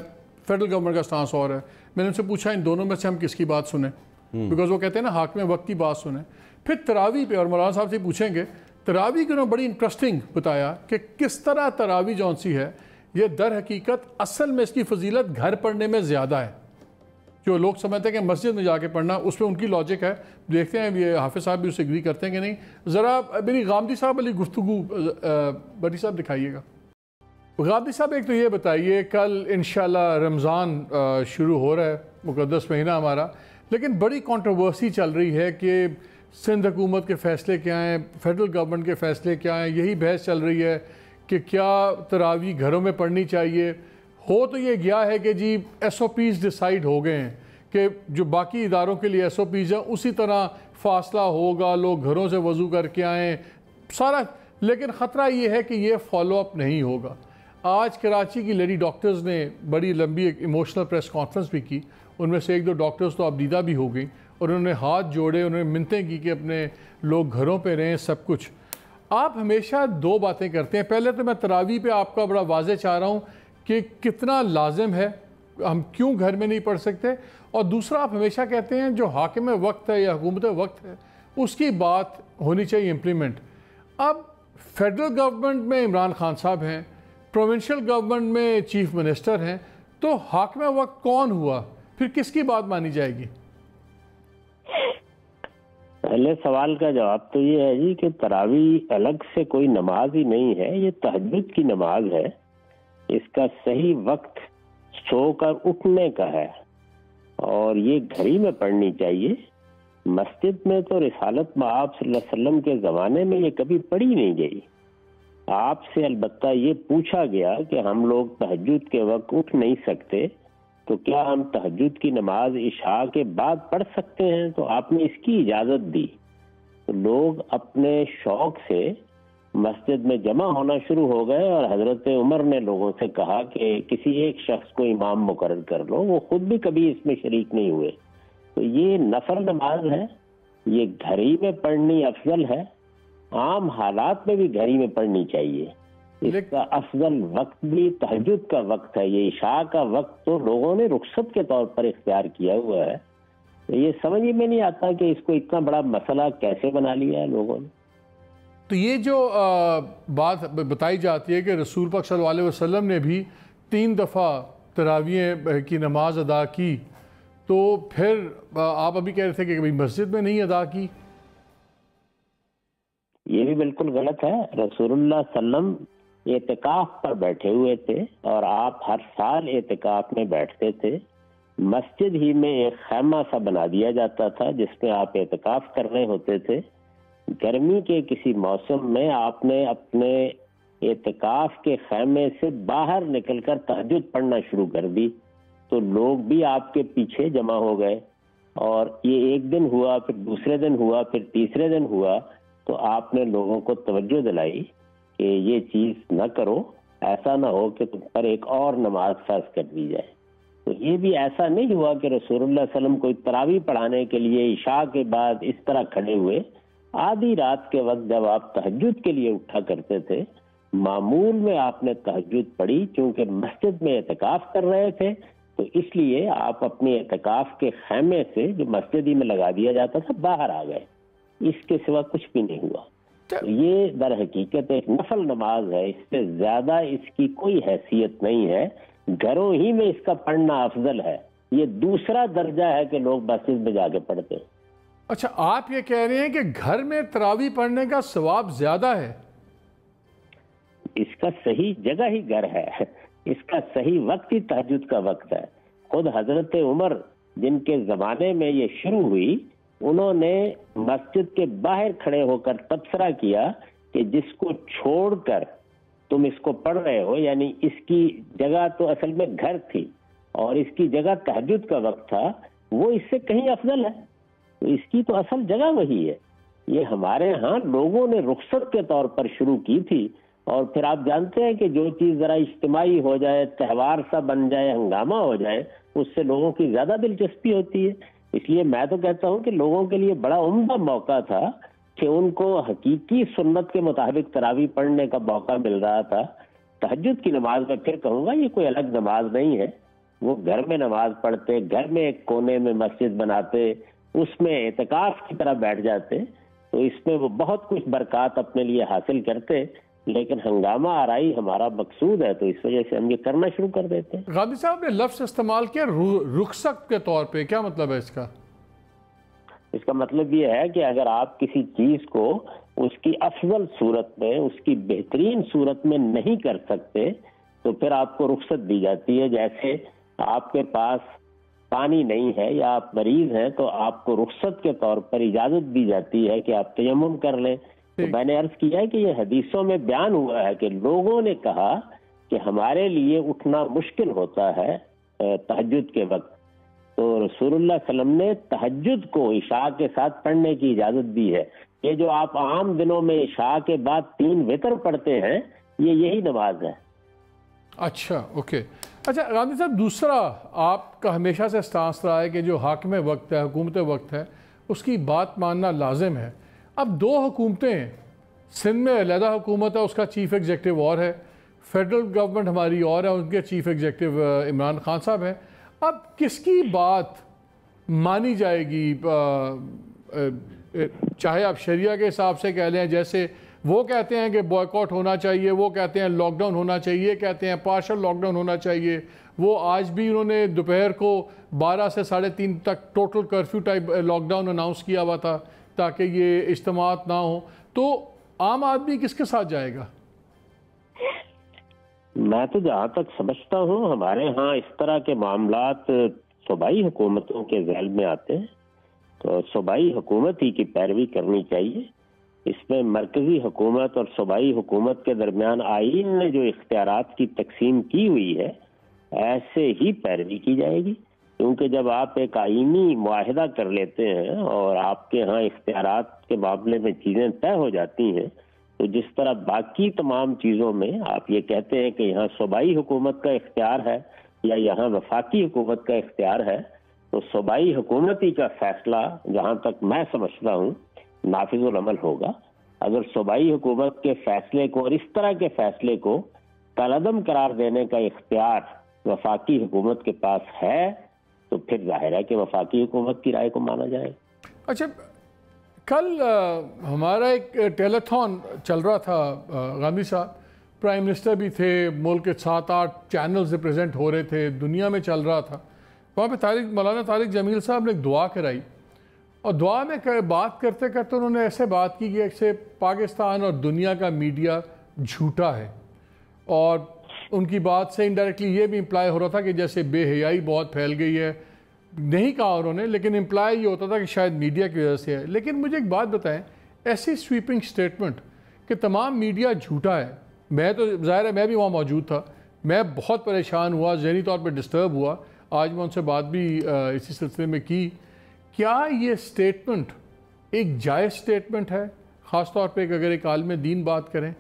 فیڈرل گورنمنٹ کا سٹانس اور ہے۔ میں نے ان سے پوچھا ان دونوں میں سے ہم کس کی بات سنیں، بیکاز وہ کہتے ہیں نا حاکم وقت کی بات سنیں۔ پھر تراویح پہ، اور مولانا صاحب سے پوچھیں گے تراویح کی، بڑی انٹرسٹنگ بتایا کہ کس طرح تراویح جون سی ہے یہ در حقیقت اصل میں اس کی فضیلت گھر پڑھنے میں زیادہ ہے۔ جو لوگ سمجھتے ہیں کہ مسجد میں جا کے پڑھنا، اس پہ ان کی لاجک ہے، دیکھتے ہیں یہ حافظ صاحب بھی اسے اگری کرتے ہیں کہ نہیں۔ ذرا میری غامدی صاحب علی گفتگو بڑی صاحب دکھائیے گا۔ غامدی صاحب ایک تو یہ بتائیے، کل انشاءاللہ رمضان شروع ہو رہا ہے، مقدس مہینہ ہمارا، لیکن بڑی کنٹروورسی چل رہی ہے کہ سندھ حکومت کے فیصلے کیا ہیں، فیڈرل گورنمنٹ کے فیصلے کیا ہیں۔ یہی بحث چل رہی ہے کہ کیا تراویح گھروں میں پڑھنی چاہیے۔ ہو تو یہ گیا ہے کہ جی ایس او پیز ڈیسائیڈ ہو گئے ہیں کہ جو باقی اداروں کے لیے ایس او پیز ہیں اسی طرح فاصلہ ہوگا، لوگ گھروں سے وضو کر کے آئیں سارا، لیکن خطرہ یہ ہے کہ یہ فالو اپ نہیں ہوگا۔ آج کراچی کی لیڈی ڈاکٹرز نے بڑی لمبی ایک ایموشنل پریس کانفرنس بھی کی، ان میں سے 1-2 ڈاکٹرز تو اب دیدہ بھی ہو گئیں، اور انہوں نے ہاتھ جوڑے، انہوں نے منتیں کی کہ اپنے لوگ گھروں پہ رہیں سب کچھ۔ آپ ہمیشہ 2 باتیں کرتے ہیں، پہلے تو میں تراویح پہ آپ کا بڑا واضح چاہ رہا ہوں کہ کتنا لازم ہے، ہم کیوں گھر میں نہیں پڑھ سکتے، اور دوسرا آپ ہمیشہ کہتے ہیں جو حاکم وقت ہے یا حکومت وقت ہے اس کی بات ہونی چاہیے امپلیمنٹ۔ اب فیڈرل گورنمنٹ میں عمران خان صاحب ہیں، پروونشل گورنمنٹ میں چیف منسٹر ہیں، تو حاکم وقت کون ہوا، پھر کس کی بات مانی جائے گی؟ پہلے سوال کا جواب تو یہ ہے جی کہ تراویح الگ سے کوئی نماز ہی نہیں ہے، یہ تہجد کی نماز ہے۔ اس کا صحیح وقت سو کر اٹھنے کا ہے، اور یہ گھر ہی میں پڑھنی چاہیے۔ مسجد میں تو رسالت مآب صلی اللہ علیہ وسلم کے زمانے میں یہ کبھی پڑھی نہیں گئی۔ آپ سے البتہ یہ پوچھا گیا کہ ہم لوگ تہجد کے وقت اٹھ نہیں سکتے تو کیا ہم تہجد کی نماز عشاء کے بعد پڑھ سکتے ہیں؟ تو آپ نے اس کی اجازت دی. تو لوگ اپنے شوق سے مسجد میں جمع ہونا شروع ہو گئے اور حضرت عمر نے لوگوں سے کہا کہ کسی ایک شخص کو امام مقرر کر لو. وہ خود بھی کبھی اس میں شریک نہیں ہوئے. تو یہ نفل نماز ہے، یہ گھر ہی میں پڑھنی افضل ہے، عام حالات میں بھی گھر ہی میں پڑھنی چاہیے. اس کا افضل وقت بھی تہجد کا وقت ہے. یہ عشاء کا وقت تو لوگوں نے رخصت کے طور پر اختیار کیا ہوا ہے. یہ سمجھ میں نہیں آتا کہ اس کو اتنا بڑا مسئلہ کیسے بنا لیا ہے لوگوں نے. تو یہ جو بات بتائی جاتی ہے کہ رسول پاک صلی اللہ علیہ وسلم نے بھی 3 دفعہ تراویح کی نماز ادا کی، تو پھر آپ ابھی کہہ رہے تھے کہ کبھی مسجد میں نہیں ادا کی. یہ بھی بالکل غلط ہے. رسول اللہ صلی اللہ علیہ وسلم اعتکاف پر بیٹھے ہوئے تھے اور آپ ہر سال اعتکاف میں بیٹھتے تھے. مسجد ہی میں ایک خیمہ سا بنا دیا جاتا تھا جس میں آپ اعتکاف کر رہے ہوتے تھے. گرمی کے کسی موسم میں آپ نے اپنے اعتکاف کے خیمے سے باہر نکل کر تہجد پڑھنا شروع کر دی. تو لوگ بھی آپ کے پیچھے جمع ہو گئے اور یہ ایک دن ہوا، پھر دوسرے دن ہوا، پھر تیسرے دن ہوا. تو آپ نے لوگوں کو توجہ دلائی کہ یہ چیز نہ کرو، ایسا نہ ہو کہ تم پر ایک اور نماز فرض کر دی جائے. تو یہ بھی ایسا نہیں ہوا کہ رسول اللہ صلی اللہ علیہ وسلم کوئی تراویح پڑھانے کے لیے عشاء کے بعد اس طرح کھڑے ہوئے. آدھی رات کے وقت جب آپ تہجد کے لیے اٹھا کرتے تھے، معمول میں آپ نے تہجد پڑھی. چونکہ مسجد میں اعتکاف کر رہے تھے تو اس لیے آپ اپنے اعتکاف کے خیمے سے جو مسجد ہی میں لگا دیا جاتا تھا باہر آ گئے. اس کے سوا کچھ بھی نہیں ہوا. تو یہ در حقیقت ایک نفل نماز ہے، اس سے زیادہ اس کی کوئی حیثیت نہیں ہے. گھروں ہی میں اس کا پڑھنا افضل ہے. یہ دوسرا درجہ ہے کہ لوگ مسجد میں جا کے پڑھتے ہیں. اچھا، آپ یہ کہہ رہے ہیں کہ گھر میں تراویح پڑھنے کا ثواب زیادہ ہے؟ اس کا صحیح جگہ ہی گھر ہے، اس کا صحیح وقت ہی تہجد کا وقت ہے. خود حضرت عمر جن کے زمانے میں یہ شروع ہوئی، انہوں نے مسجد کے باہر کھڑے ہو کر تبصرہ کیا کہ جس کو چھوڑ کر تم اس کو پڑھ رہے ہو، یعنی اس کی جگہ تو اصل میں گھر تھی اور اس کی جگہ تہجد کا وقت تھا، وہ اس سے کہیں افضل ہے. تو اس کی تو اصل جگہ وہی ہے. یہ ہمارے ہاں لوگوں نے رخصت کے طور پر شروع کی تھی، اور پھر آپ جانتے ہیں کہ جو چیز ذرا اجتماعی ہو جائے، تہوار سا بن جائے، ہنگامہ ہو جائے، اس سے لوگوں کی زیادہ دلچسپی ہوتی ہے. اس لیے میں تو کہتا ہوں کہ لوگوں کے لیے بڑا عمدہ موقع تھا کہ ان کو حقیقی سنت کے مطابق تراویح پڑھنے کا موقع مل رہا تھا. تہجد کی نماز میں پھر کہوں گا یہ کوئی الگ نماز نہیں ہے. وہ گھر میں نماز پڑھتے، گھر میں ایک کونے میں مسجد بناتے، اس میں اعتکاف کی طرح بیٹھ جاتے، تو اس میں وہ بہت کچھ برکات اپنے لیے حاصل کرتے. لیکن ہنگامہ آرائی ہمارا مقصود ہے تو اس وجہ سے ہم یہ کرنا شروع کر دیتے ہیں. غامدی صاحب نے لفظ استعمال کیا رخصت کے طور پہ، کیا مطلب ہے اس کا؟ اس کا مطلب یہ ہے کہ اگر آپ کسی چیز کو اس کی افضل صورت میں، اس کی بہترین صورت میں نہیں کر سکتے تو پھر آپ کو رخصت دی جاتی ہے. جیسے آپ کے پاس پانی نہیں ہے یا آپ مریض ہیں تو آپ کو رخصت کے طور پر اجازت دی جاتی ہے کہ آپ تیمم کر لیں. تو میں نے عرض کیا ہے کہ یہ حدیثوں میں بیان ہوا ہے کہ لوگوں نے کہا کہ ہمارے لیے اٹھنا مشکل ہوتا ہے تہجد کے وقت، تو رسول اللہ صلی اللہ علیہ وسلم نے تہجد کو عشاء کے ساتھ پڑھنے کی اجازت دی ہے. یہ جو آپ عام دنوں میں عشاء کے بعد 3 وتر پڑھتے ہیں، یہ یہی نماز ہے. اچھا، اوکے. اچھا غامدی صاحب، دوسرا آپ کا ہمیشہ سے اسٹانس رہا ہے کہ جو حاکم وقت ہے، حکومت وقت ہے، اس کی بات ماننا لازم ہے. اب 2 حکومتیں ہیں، سندھ میں علیحدہ حکومت ہے، اس کا چیف ایگزیکٹو اور ہے، فیڈرل گورنمنٹ ہماری اور ہے، ان کے چیف ایگزیکٹو عمران خان صاحب ہیں. اب کس کی بات مانی جائے گی؟ چاہے آپ شریعہ کے حساب سے کہہ لیں، جیسے وہ کہتے ہیں کہ بوائیکاٹ ہونا چاہیے، وہ کہتے ہیں لاک ڈاؤن ہونا چاہیے، کہتے ہیں پارشل لاک ڈاؤن ہونا چاہیے. وہ آج بھی انہوں نے دوپہر کو 12 سے 3:30 تک total curfew type lockdown announce کیا ہوا تھا تاکہ یہ اجتماعات نہ ہوں. تو عام آدمی کس کے ساتھ جائے گا؟ میں تو جہاں تک سمجھتا ہوں ہمارے ہاں اس طرح کے معاملات صوبائی حکومتوں کے ذیل میں آتے ہیں، تو صوبائی حکومت ہی کی پیروی کرنی چاہیے. اس میں مرکزی حکومت اور صوبائی حکومت کے درمیان آئین نے جو اختیارات کی تقسیم کی ہوئی ہے، ایسے ہی پیروی کی جائے گی، کیونکہ جب آپ ایک آئینی معاہدہ کر لیتے ہیں اور آپ کے ہاں اختیارات کے معاملے میں چیزیں طے ہو جاتی ہیں، تو جس طرح باقی تمام چیزوں میں آپ یہ کہتے ہیں کہ یہاں صوبائی حکومت کا اختیار ہے یا یہاں وفاقی حکومت کا اختیار ہے، تو صوبائی حکومتی کا فیصلہ جہاں تک میں سمجھتا ہوں نافذ العمل ہوگا۔ اگر صوبائی حکومت کے فیصلے کو اور اس طرح کے فیصلے کو کالعدم قرار دینے کا اختیار وفاقی حکومت کے پاس ہے، تو پھر ظاہر ہے کہ وفاقی حکومت کی رائے کو مانا جائے۔ اچھا، کل ہمارا ایک ٹیلیتھون چل رہا تھا غامدی صاحب، پرائم منسٹر بھی تھے، ملک کے 7-8 چینلز ریپرزینٹ ہو رہے تھے، دنیا میں چل رہا تھا۔ وہاں پہ مولانا طارق جمیل صاحب نے ایک دعا کرائی، اور دعا میں بات کرتے کرتے انہوں نے ایسے بات کی کہ ایسے پاکستان اور دنیا کا میڈیا جھوٹا ہے، اور ان کی بات سے انڈائریکٹلی یہ بھی امپلائی ہو رہا تھا کہ جیسے بے حیائی بہت پھیل گئی ہے، نہیں کہا انہوں نے، لیکن امپلائی یہ ہوتا تھا کہ شاید میڈیا کی وجہ سے ہے۔ لیکن مجھے ایک بات بتائیں، ایسی سویپنگ سٹیٹمنٹ کہ تمام میڈیا جھوٹا ہے، میں تو ظاہر ہے میں بھی وہاں موجود تھا، میں بہت پریشان ہوا، ذہنی طور پہ ڈسٹرب ہوا، آج میں ان سے بات بھی اسی سلسلے میں کی۔ کیا یہ سٹیٹمنٹ ایک جائز سٹیٹمنٹ ہے، خاص طور پہ اگر ایک عالم دین بات کریں؟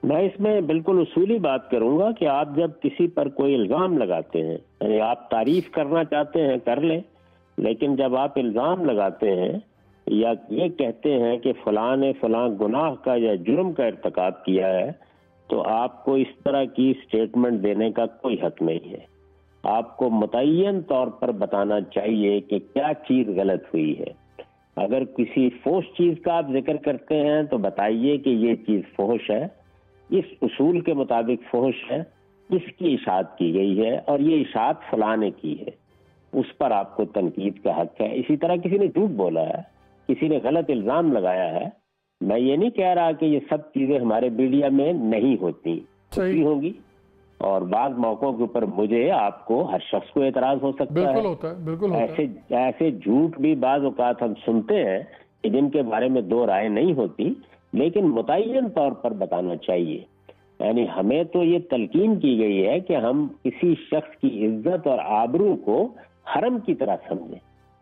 میں اس میں بالکل اصولی بات کروں گا کہ آپ جب کسی پر کوئی الزام لگاتے ہیں، یعنی آپ تعریف کرنا چاہتے ہیں کر لیں، لیکن جب آپ الزام لگاتے ہیں یا یہ کہتے ہیں کہ فلاں نے فلاں گناہ کا یا جرم کا ارتکاب کیا ہے، تو آپ کو اس طرح کی سٹیٹمنٹ دینے کا کوئی حق نہیں ہے۔ آپ کو متعین طور پر بتانا چاہیے کہ کیا چیز غلط ہوئی ہے۔ اگر کسی فحش چیز کا آپ ذکر کرتے ہیں تو بتائیے کہ یہ چیز فحش ہے، اس اصول کے مطابق فحش ہے، اس کی اشاعت کی گئی ہے اور یہ اشاعت فلاں نے کی ہے، اس پر آپ کو تنقید کا حق ہے۔ اسی طرح کسی نے جھوٹ بولا ہے، کسی نے غلط الزام لگایا ہے، میں یہ نہیں کہہ رہا کہ یہ سب چیزیں ہمارے میڈیا میں نہیں ہوتی ہوں گی، اور بعض موقعوں کے اوپر مجھے آپ کو ہر شخص کو اعتراض ہو سکتا ہے، بالکل ہوتا ہے، بالکل ہوتا ہے۔ ایسے جھوٹ بھی بعض اوقات ہم سنتے ہیں کہ جن کے بارے میں دو رائے نہیں ہوتی، لیکن متعین طور پر بتانا چاہیے۔ یعنی ہمیں تو یہ تلقین کی گئی ہے کہ ہم کسی شخص کی عزت اور آبرو کو حرم کی طرح سمجھیں،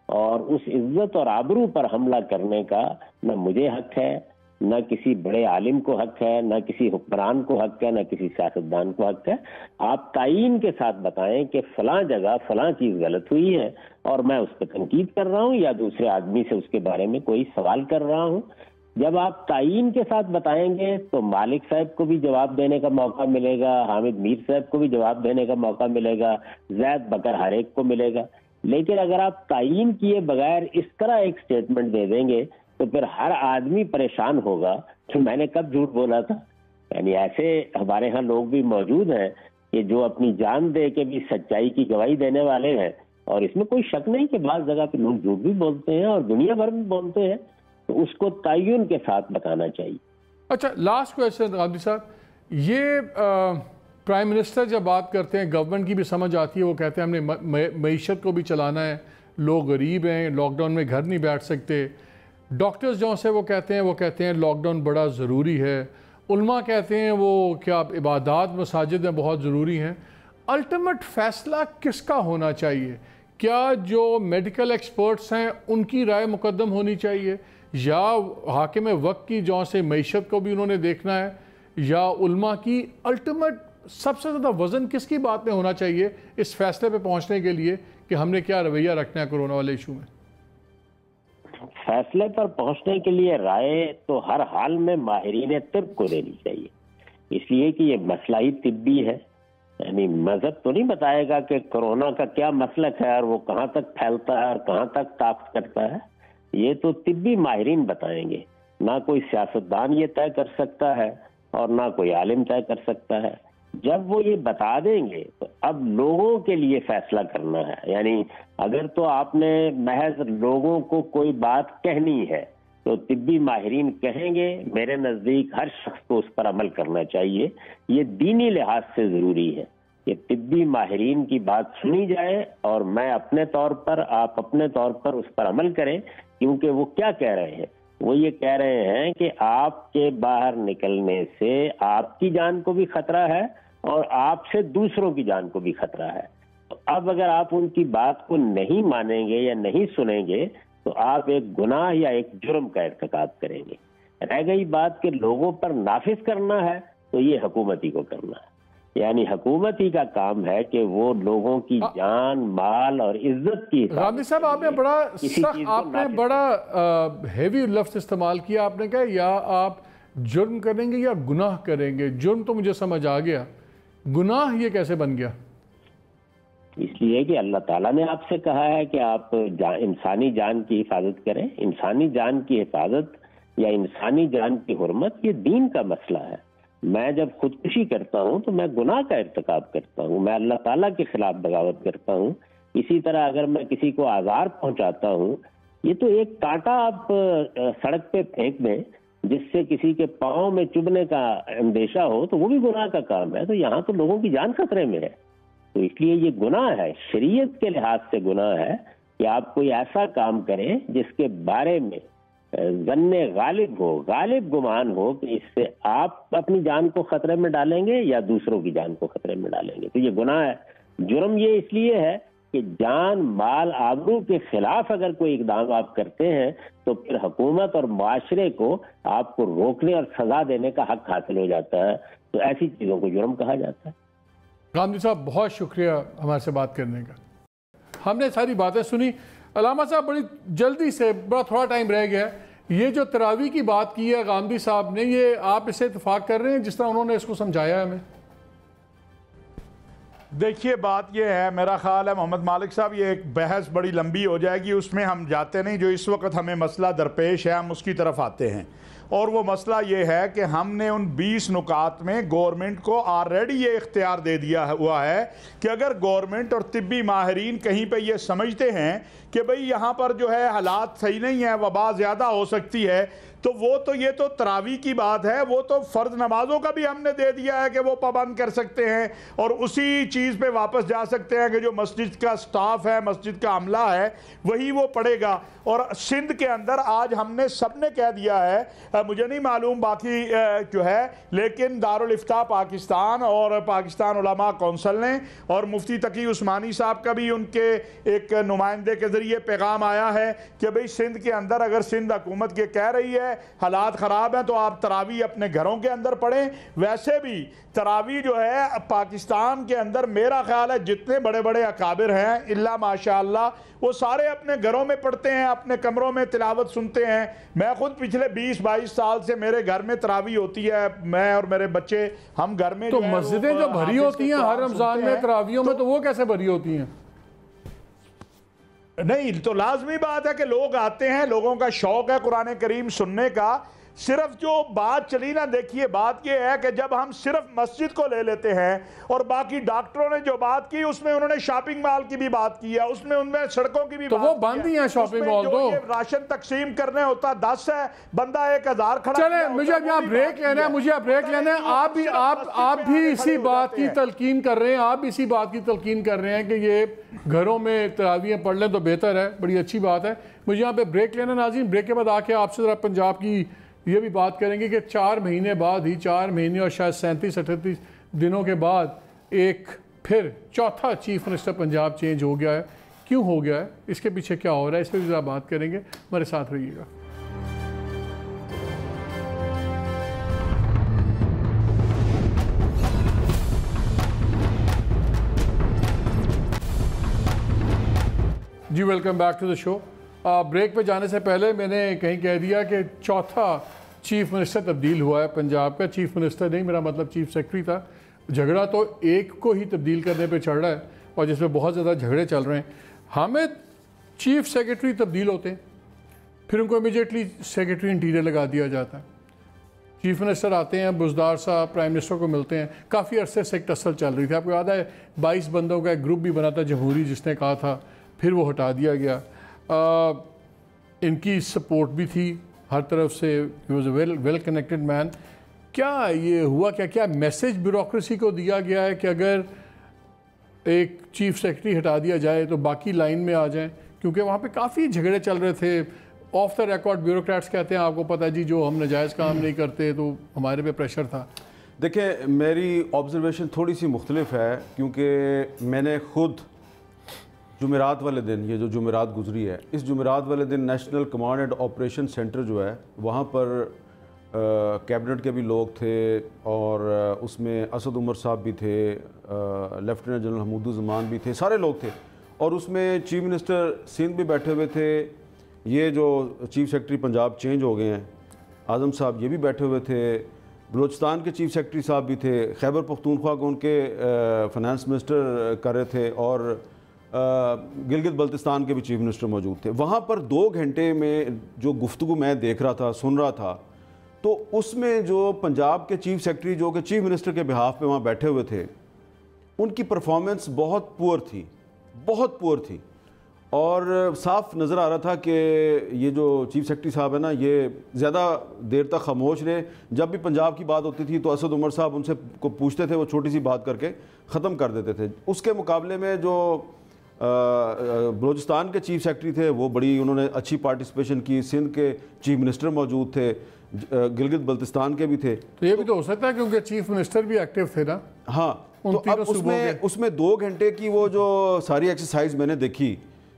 اور اس عزت اور آبرو پر حملہ کرنے کا نہ مجھے حق ہے، نہ کسی بڑے عالم کو حق ہے، نہ کسی حکمران کو حق ہے، نہ کسی سیاستدان کو حق ہے۔ آپ تعین کے ساتھ بتائیں کہ فلاں جگہ فلاں چیز غلط ہوئی ہے اور میں اس پہ تنقید کر رہا ہوں یا دوسرے آدمی سے اس کے بارے میں کوئی سوال کر رہا ہوں۔ جب آپ تعین کے ساتھ بتائیں گے تو مالک صاحب کو بھی جواب دینے کا موقع ملے گا، حامد میر صاحب کو بھی جواب دینے کا موقع ملے گا، زید بکر ہر ایک کو ملے گا۔ لیکن اگر آپ تعین کیے بغیر اس طرح ایک سٹیٹمنٹ دے دیں گے تو پھر ہر آدمی پریشان ہوگا کہ میں نے کب جھوٹ بولا تھا۔ یعنی ایسے ہمارے ہاں لوگ بھی موجود ہیں کہ جو اپنی جان دے کے بھی سچائی کی گواہی دینے والے ہیں، اور اس میں کوئی شک نہیں کہ بعض جگہ پہ لوگ جھوٹ بھی بولتے ہیں اور دنیا بھر میں بولتے ہیں، تو اس کو تعین کے ساتھ بتانا چاہیے۔ اچھا، لاسٹ کویسچن غامدی صاحب، یہ پرائم منسٹر جب بات کرتے ہیں، گورنمنٹ کی بھی سمجھ آتی ہے، وہ کہتے ہیں ہم نے معیشت کو بھی چلانا ہے، لوگ غریب ہیں، لاک ڈاؤن میں گھر نہیں بیٹھ سکتے، ڈاکٹرز جو سے وہ کہتے ہیں لاک ڈاؤن بڑا ضروری ہے، علماء کہتے ہیں وہ کیا عبادات مساجد میں بہت ضروری ہیں۔ الٹیمیٹ فیصلہ کس کا ہونا چاہیے؟ کیا جو میڈیکل ایکسپرٹس ہیں ان کی رائے مقدم ہونی چاہیے، یا حاکم وقت کی جو سے معیشت کو بھی انہوں نے دیکھنا ہے، یا علماء کی؟ الٹیمیٹ سب سے زیادہ وزن کس کی بات میں ہونا چاہیے اس فیصلے پہ پہنچنے کے لیے کہ ہم نے کیا رویہ رکھنا ہے کرونا والے ایشو میں؟ فیصلے پر پہنچنے کے لیے رائے تو ہر حال میں ماہرین طب کو دینی چاہیے، اس لیے کہ یہ مسئلہ ہی طبی ہے۔ یعنی مذہب تو نہیں بتائے گا کہ کرونا کا کیا مسلک ہے اور وہ کہاں تک پھیلتا ہے اور کہاں تک طاقت کرتا ہے، یہ تو طبی ماہرین بتائیں گے۔ نہ کوئی سیاستدان یہ طے کر سکتا ہے اور نہ کوئی عالم طے کر سکتا ہے۔ جب وہ یہ بتا دیں گے تو اب لوگوں کے لیے فیصلہ کرنا ہے۔ یعنی اگر تو آپ نے محض لوگوں کو کوئی بات کہنی ہے تو طبی ماہرین کہیں گے، میرے نزدیک ہر شخص کو اس پر عمل کرنا چاہیے، یہ دینی لحاظ سے ضروری ہے کہ طبی ماہرین کی بات سنی جائے اور میں اپنے طور پر، آپ اپنے طور پر اس پر عمل کریں، کیونکہ وہ کیا کہہ رہے ہیں؟ وہ یہ کہہ رہے ہیں کہ آپ کے باہر نکلنے سے آپ کی جان کو بھی خطرہ ہے اور آپ سے دوسروں کی جان کو بھی خطرہ ہے. تو اب اگر آپ ان کی بات کو نہیں مانیں گے یا نہیں سنیں گے تو آپ ایک گناہ یا ایک جرم کا ارتکاب کریں گے. رہ گئی بات کہ لوگوں پر نافذ کرنا ہے تو یہ حکومتی کو کرنا ہے. یعنی حکومتی کا کام ہے کہ وہ لوگوں کی جان، مال اور عزت کی غامدی صاحب آپ نے بڑا سخت، آپ نے بڑا ہیوی لفظ استعمال کیا. آپ نے کہا یا آپ جرم کریں گے یا گناہ کریں گے. جرم تو مجھے سمجھ آ گیا، گناہ یہ کیسے بن گیا؟ اس لیے کہ اللہ تعالیٰ نے آپ سے کہا ہے کہ آپ انسانی جان کی حفاظت کریں. انسانی جان کی حفاظت یا انسانی جان کی حرمت یہ دین کا مسئلہ ہے. میں جب خودکشی کرتا ہوں تو میں گناہ کا ارتکاب کرتا ہوں، میں اللہ تعالیٰ کے خلاف بغاوت کرتا ہوں. اسی طرح اگر میں کسی کو آزار پہنچاتا ہوں، یہ تو ایک کانٹا آپ سڑک پہ پھینک دیں جس سے کسی کے پاؤں میں چبھنے کا اندیشہ ہو تو وہ بھی گناہ کا کام ہے. تو یہاں تو لوگوں کی جان خطرے میں ہے. تو اس لیے یہ گناہ ہے، شریعت کے لحاظ سے گناہ ہے کہ آپ کوئی ایسا کام کریں جس کے بارے میں ظن غالب ہو، غالب گمان ہو کہ اس سے آپ اپنی جان کو خطرے میں ڈالیں گے یا دوسروں کی جان کو خطرے میں ڈالیں گے. تو یہ گناہ ہے. جرم یہ اس لیے ہے کہ جان، مال، آبرو کے خلاف اگر کوئی اقدام آپ کرتے ہیں تو پھر حکومت اور معاشرے کو آپ کو روکنے اور سزا دینے کا حق حاصل ہو جاتا ہے. تو ایسی چیزوں کو جرم کہا جاتا ہے. غامدی صاحب بہت شکریہ ہمارے سے بات کرنے کا. ہم نے ساری باتیں سنی. علامہ صاحب بڑی جلدی سے، بڑا تھوڑا ٹائم رہ گیا ہے، یہ جو تراویح کی بات کی ہے غامدی صاحب نے، یہ آپ اس سے اتفاق کر رہے ہیں جس طرح انہوں نے اس کو سمجھایا ہے ہمیں؟ دیکھیے بات یہ ہے، میرا خیال ہے محمد مالک صاحب یہ ایک بحث بڑی لمبی ہو جائے گی، اس میں ہم جاتے نہیں. جو اس وقت ہمیں مسئلہ درپیش ہے ہم اس کی طرف آتے ہیں. اور وہ مسئلہ یہ ہے کہ ہم نے ان 20 نکات میں گورنمنٹ کو آلریڈی یہ اختیار دے دیا ہوا ہے کہ اگر گورنمنٹ اور طبی ماہرین کہیں پہ یہ سمجھتے ہیں کہ بھئی یہاں پر جو ہے حالات صحیح نہیں ہیں، وبا زیادہ ہو سکتی ہے، تو وہ تو یہ تو تراویح کی بات ہے، وہ تو فرض نمازوں کا بھی ہم نے دے دیا ہے کہ وہ پابند کر سکتے ہیں اور اسی چیز پہ واپس جا سکتے ہیں کہ جو مسجد کا سٹاف ہے، مسجد کا عملہ ہے، وہی وہ پڑھے گا. اور سندھ کے اندر آج ہم نے سب نے کہہ دیا ہے، مجھے نہیں معلوم باقی جو ہے، لیکن دارالافتاء پاکستان اور پاکستان علماء کونسل نے اور مفتی تقی عثمانی صاحب کا بھی ان کے ایک نمائندے کے ذریعے پیغام آیا ہے کہ بھئی سندھ کے اندر اگر سندھ حکومت یہ کہہ رہی ہے حالات خراب ہیں تو آپ تراویح اپنے گھروں کے اندر پڑھیں. ویسے بھی تراویح جو ہے پاکستان کے اندر میرا خیال ہے جتنے بڑے بڑے اکابر ہیں اللہ ماشاءاللہ وہ سارے اپنے گھروں میں پڑھتے ہیں، اپنے کمروں میں تلاوت سنتے ہیں. میں خود پچھلے 20-22 سال سے میرے گھر میں تراویح ہوتی ہے، میں اور میرے بچے ہم گھر میں. تو مسجدیں جو بھری ہوتی ہیں ہر رمضان میں تراویحوں میں، تو وہ کیسے بھری ہوتی ہیں؟ نہیں تو لازمی بات ہے کہ لوگ آتے ہیں، لوگوں کا شوق ہے قرآن کریم سننے کا. صرف جو بات چلی نا، دیکھیے بات یہ ہے کہ جب ہم صرف مسجد کو لے لیتے ہیں اور باقی ڈاکٹروں نے جو بات کی اس میں انہوں نے شاپنگ مال کی بھی بات کی ہے، اس میں ان میں سڑکوں کی بھی بات کی ہے. تو وہ بند ہی ہیں شاپنگ مال تو. یہ راشن تقسیم کرنے ہوتا 10 ہے، بندہ 1000 کھڑا. چلیں مجھے اب یہاں بریک لینا ہے، مجھے اب بریک لینا ہے. آپ بھی اسی بات کی تلقین کر رہے ہیں، آپ اسی بات کی تلقین کر رہے ہیں کہ یہ گھروں میں تراویحیں پڑھ لیں تو بہتر ہے، بڑی اچھی بات ہے. مجھے یہاں پہ بریک لینا. ناظرین بریک کے بعد آ کے آپ سے ذرا پنجاب کی یہ بھی بات کریں گے کہ 4 مہینے بعد ہی، 4 مہینے اور شاید 37-38 دنوں کے بعد ایک پھر چوتھا چیف منسٹر پنجاب چینج ہو گیا ہے. کیوں ہو گیا ہے، اس کے پیچھے کیا ہو رہا ہے، اس پہ بھی ذرا بات کریں گے. ہمارے ساتھ رہیے گا. جی welcome back to the show. Break پہ جانے سے پہلے میں نے کہیں کہہ دیا کہ چوتھا چیف منسٹر تبدیل ہوا ہے پنجاب کا. چیف منسٹر نہیں، میرا مطلب چیف سیکرٹری تھا. جھگڑا تو ایک کو ہی تبدیل کرنے پہ چڑھ رہا ہے اور جس میں بہت زیادہ جھگڑے چل رہے ہیں. حامد چیف سیکرٹری تبدیل ہوتے ہیں، پھر ان کو امیجیٹلی سیکرٹری انٹیریئر لگا دیا جاتا ہے. چیف منسٹر آتے ہیں، بزدار صاحب پرائم منسٹر کو ملتے ہیں. کافی عرصے سے ایک ٹسل چل رہی تھی. آپ کو یاد ہے 22 بندوں کا ایک گروپ بھی بنا تھا جمہوری جس نے کہا تھا، پھر وہ ہٹا دیا گیا. ان کی سپورٹ بھی تھی ہر طرف سے. He was a well connected man. کیا یہ ہوا، کیا میسج بیوروکریسی کو دیا گیا ہے کہ اگر ایک چیف سیکرٹری ہٹا دیا جائے تو باقی لائن میں آ جائیں؟ کیونکہ وہاں پہ کافی جھگڑے چل رہے تھے. آف دا ریکارڈ بیوروکریٹس کہتے ہیں آپ کو پتہ جی جو ہم ناجائز کام نہیں کرتے تو ہمارے پہ پریشر تھا. دیکھیں میری آبزرویشن تھوڑی سی مختلف ہے، کیونکہ میں نے خود جمعرات والے دن، یہ جو جمعرات گزری ہے، اس جمعرات والے دن national command and operation centre جو ہے وہاں پر کیبنٹ کے بھی لوگ تھے، اور اس میں اسد عمر صاحب بھی تھے، لیفٹیننٹ جنرل حمود الزمان بھی تھے، سارے لوگ تھے، اور اس میں چیف منسٹر سندھ بھی بیٹھے ہوئے تھے، یہ جو چیف سیکرٹری پنجاب چینج ہو گئے ہیں اعظم صاحب یہ بھی بیٹھے ہوئے تھے، بلوچستان کے چیف سیکرٹری صاحب بھی تھے، خیبر پختونخوا کو ان کے فنانس منسٹر کر رہے تھے، اور گلگت بلتستان کے بھی چیف منسٹر موجود تھے۔ وہاں پر 2 گھنٹے میں جو گفتگو میں دیکھ رہا تھا، سن رہا تھا، تو اس میں جو پنجاب کے چیف سیکرٹری جو کہ چیف منسٹر کے بہاف پہ وہاں بیٹھے ہوئے تھے، ان کی پرفارمنس بہت پور تھی، بہت پور تھی، اور صاف نظر آ رہا تھا کہ یہ جو چیف سیکرٹری صاحب ہے نا، یہ زیادہ دیر تک خاموش رہے۔ جب بھی پنجاب کی بات ہوتی تھی تو اسد عمر صاحب ان سے کو پوچھتے تھے، وہ چھوٹی سی بات کر کے ختم کر دیتے تھے۔ اس کے مقابلے میں جو بلوچستان کے چیف سیکرٹری تھے وہ بڑی انہوں نے اچھی پارٹیسپیشن کی، سندھ کے چیف منسٹر موجود تھے، گلگت بلتستان کے بھی تھے۔ تو یہ بھی تو ہو سکتا ہے کیونکہ چیف منسٹر بھی ایکٹیو تھے نا۔ ہاں، تو اب اس میں 2 گھنٹے کی وہ جو ساری ایکسرسائز میں نے دیکھی،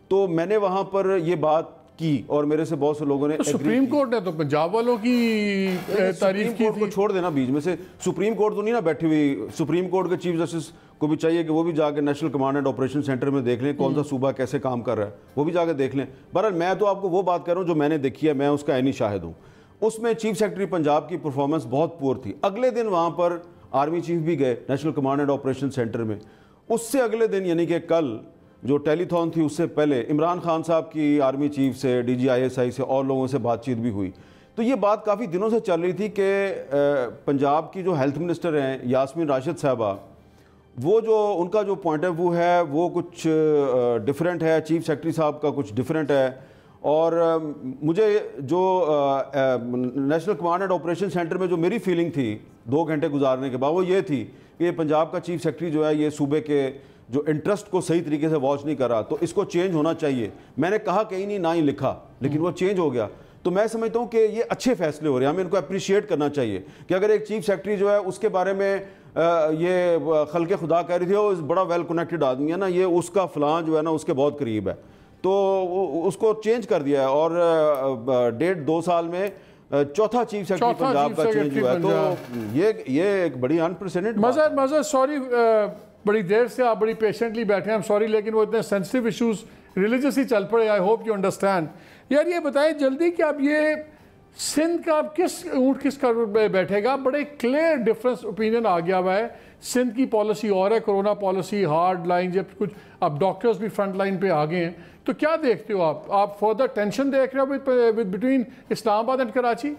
تو میں نے وہاں پر یہ بات کی، اور میرے سے بہت سے لوگوں نے سپریم کورٹ نے تو پنجاب والوں کی تعریف کی کو چھوڑ دینا بیچ میں سے، سپریم کورٹ تو نہیں نا بیٹھی ہوئی، سپریم کورٹ کے چیف جسٹس کو بھی چاہیے کہ وہ بھی جا کے national command and operation centre میں دیکھ لیں کون سا صوبہ کیسے کام کر رہا ہے، وہ بھی جا کے دیکھ لیں۔ بہرحال میں تو آپ کو وہ بات کر رہا ہوں جو میں نے دیکھی ہے، میں اس کا عینی شاہد ہوں۔ اس میں چیف سیکرٹری پنجاب کی پرفارمنس بہت پور تھی۔ اگلے دن وہاں پر آرمی چیف بھی گئے national command and operation centre میں۔ اس سے اگلے دن یعنی کہ کل جو ٹیلی تھون تھی، اس سے پہلے عمران خان صاحب کی آرمی چیف سے، ڈی جی ISI سے اور لوگوں سے بات چیت بھی ہوئی۔ تو یہ بات کافی دنوں سے چل رہی تھی کہ پنجاب کی جو ہیلتھ منسٹر ہیں یاسمین راشد صاحبہ، وہ جو ان کا جو پوائنٹ آف ویو ہے وہ کچھ ڈیفرنٹ ہے، چیف سیکرٹری صاحب کا کچھ ڈیفرنٹ ہے، اور مجھے جو national command and operation centre میں جو میری فیلنگ تھی 2 گھنٹے گزارنے کے بعد، وہ یہ تھی کہ یہ پنجاب کا چیف سیکرٹری جو ہے یہ صوبے کے جو انٹرسٹ کو صحیح طریقے سے واچ نہیں کر رہا، تو اس کو چینج ہونا چاہیے۔ میں نے کہا کہیں نہیں، نہ ہی لکھا، لیکن وہ چینج ہو گیا۔ تو میں سمجھتا ہوں کہ یہ اچھے فیصلے ہو رہے ہیں، ہمیں ان کو اپریشیٹ کرنا چاہیے کہ اگر ایک چیف سیکرٹری جو ہے اس کے بارے میں یہ خلق خدا کہہ رہی تھی وہ بڑا ویل کنیکٹڈ آدمی ہے نا، یہ اس کا فلاں جو ہے نا اس کے بہت قریب ہے، تو اس کو چینج کر دیا ہے، اور 1.5-2 سال میں 4تھا چیف سیکرٹری پنجاب کا چینج ہوا ہے۔ تو یہ ایک بڑی انپریسیڈنٹ مظہر سوری بڑی دیر سے آپ بڑی پیشنٹلی بیٹھے ہیں، ہم سوری، لیکن وہ اتنے سینسٹیو ایشوز ریلیجس ہی چل پڑے، آئی ہوپ یو انڈرسٹینڈ۔ یار یہ بتائیں جلدی کہ اب یہ سندھ کا کس اونٹ کس کا بیٹھے گا؟ بڑے کلیئر ڈفرنس اوپینین آ گیا ہوا ہے، سندھ کی پالیسی اور ہے، کرونا پالیسی ہارڈ لائن، جب کچھ اب ڈاکٹرز بھی فرنٹ لائن پہ آ گئے ہیں، تو کیا دیکھتے ہو آپ فردر ٹینشن دیکھ رہے ہو بٹوین اسلام آباد اینڈ کراچی؟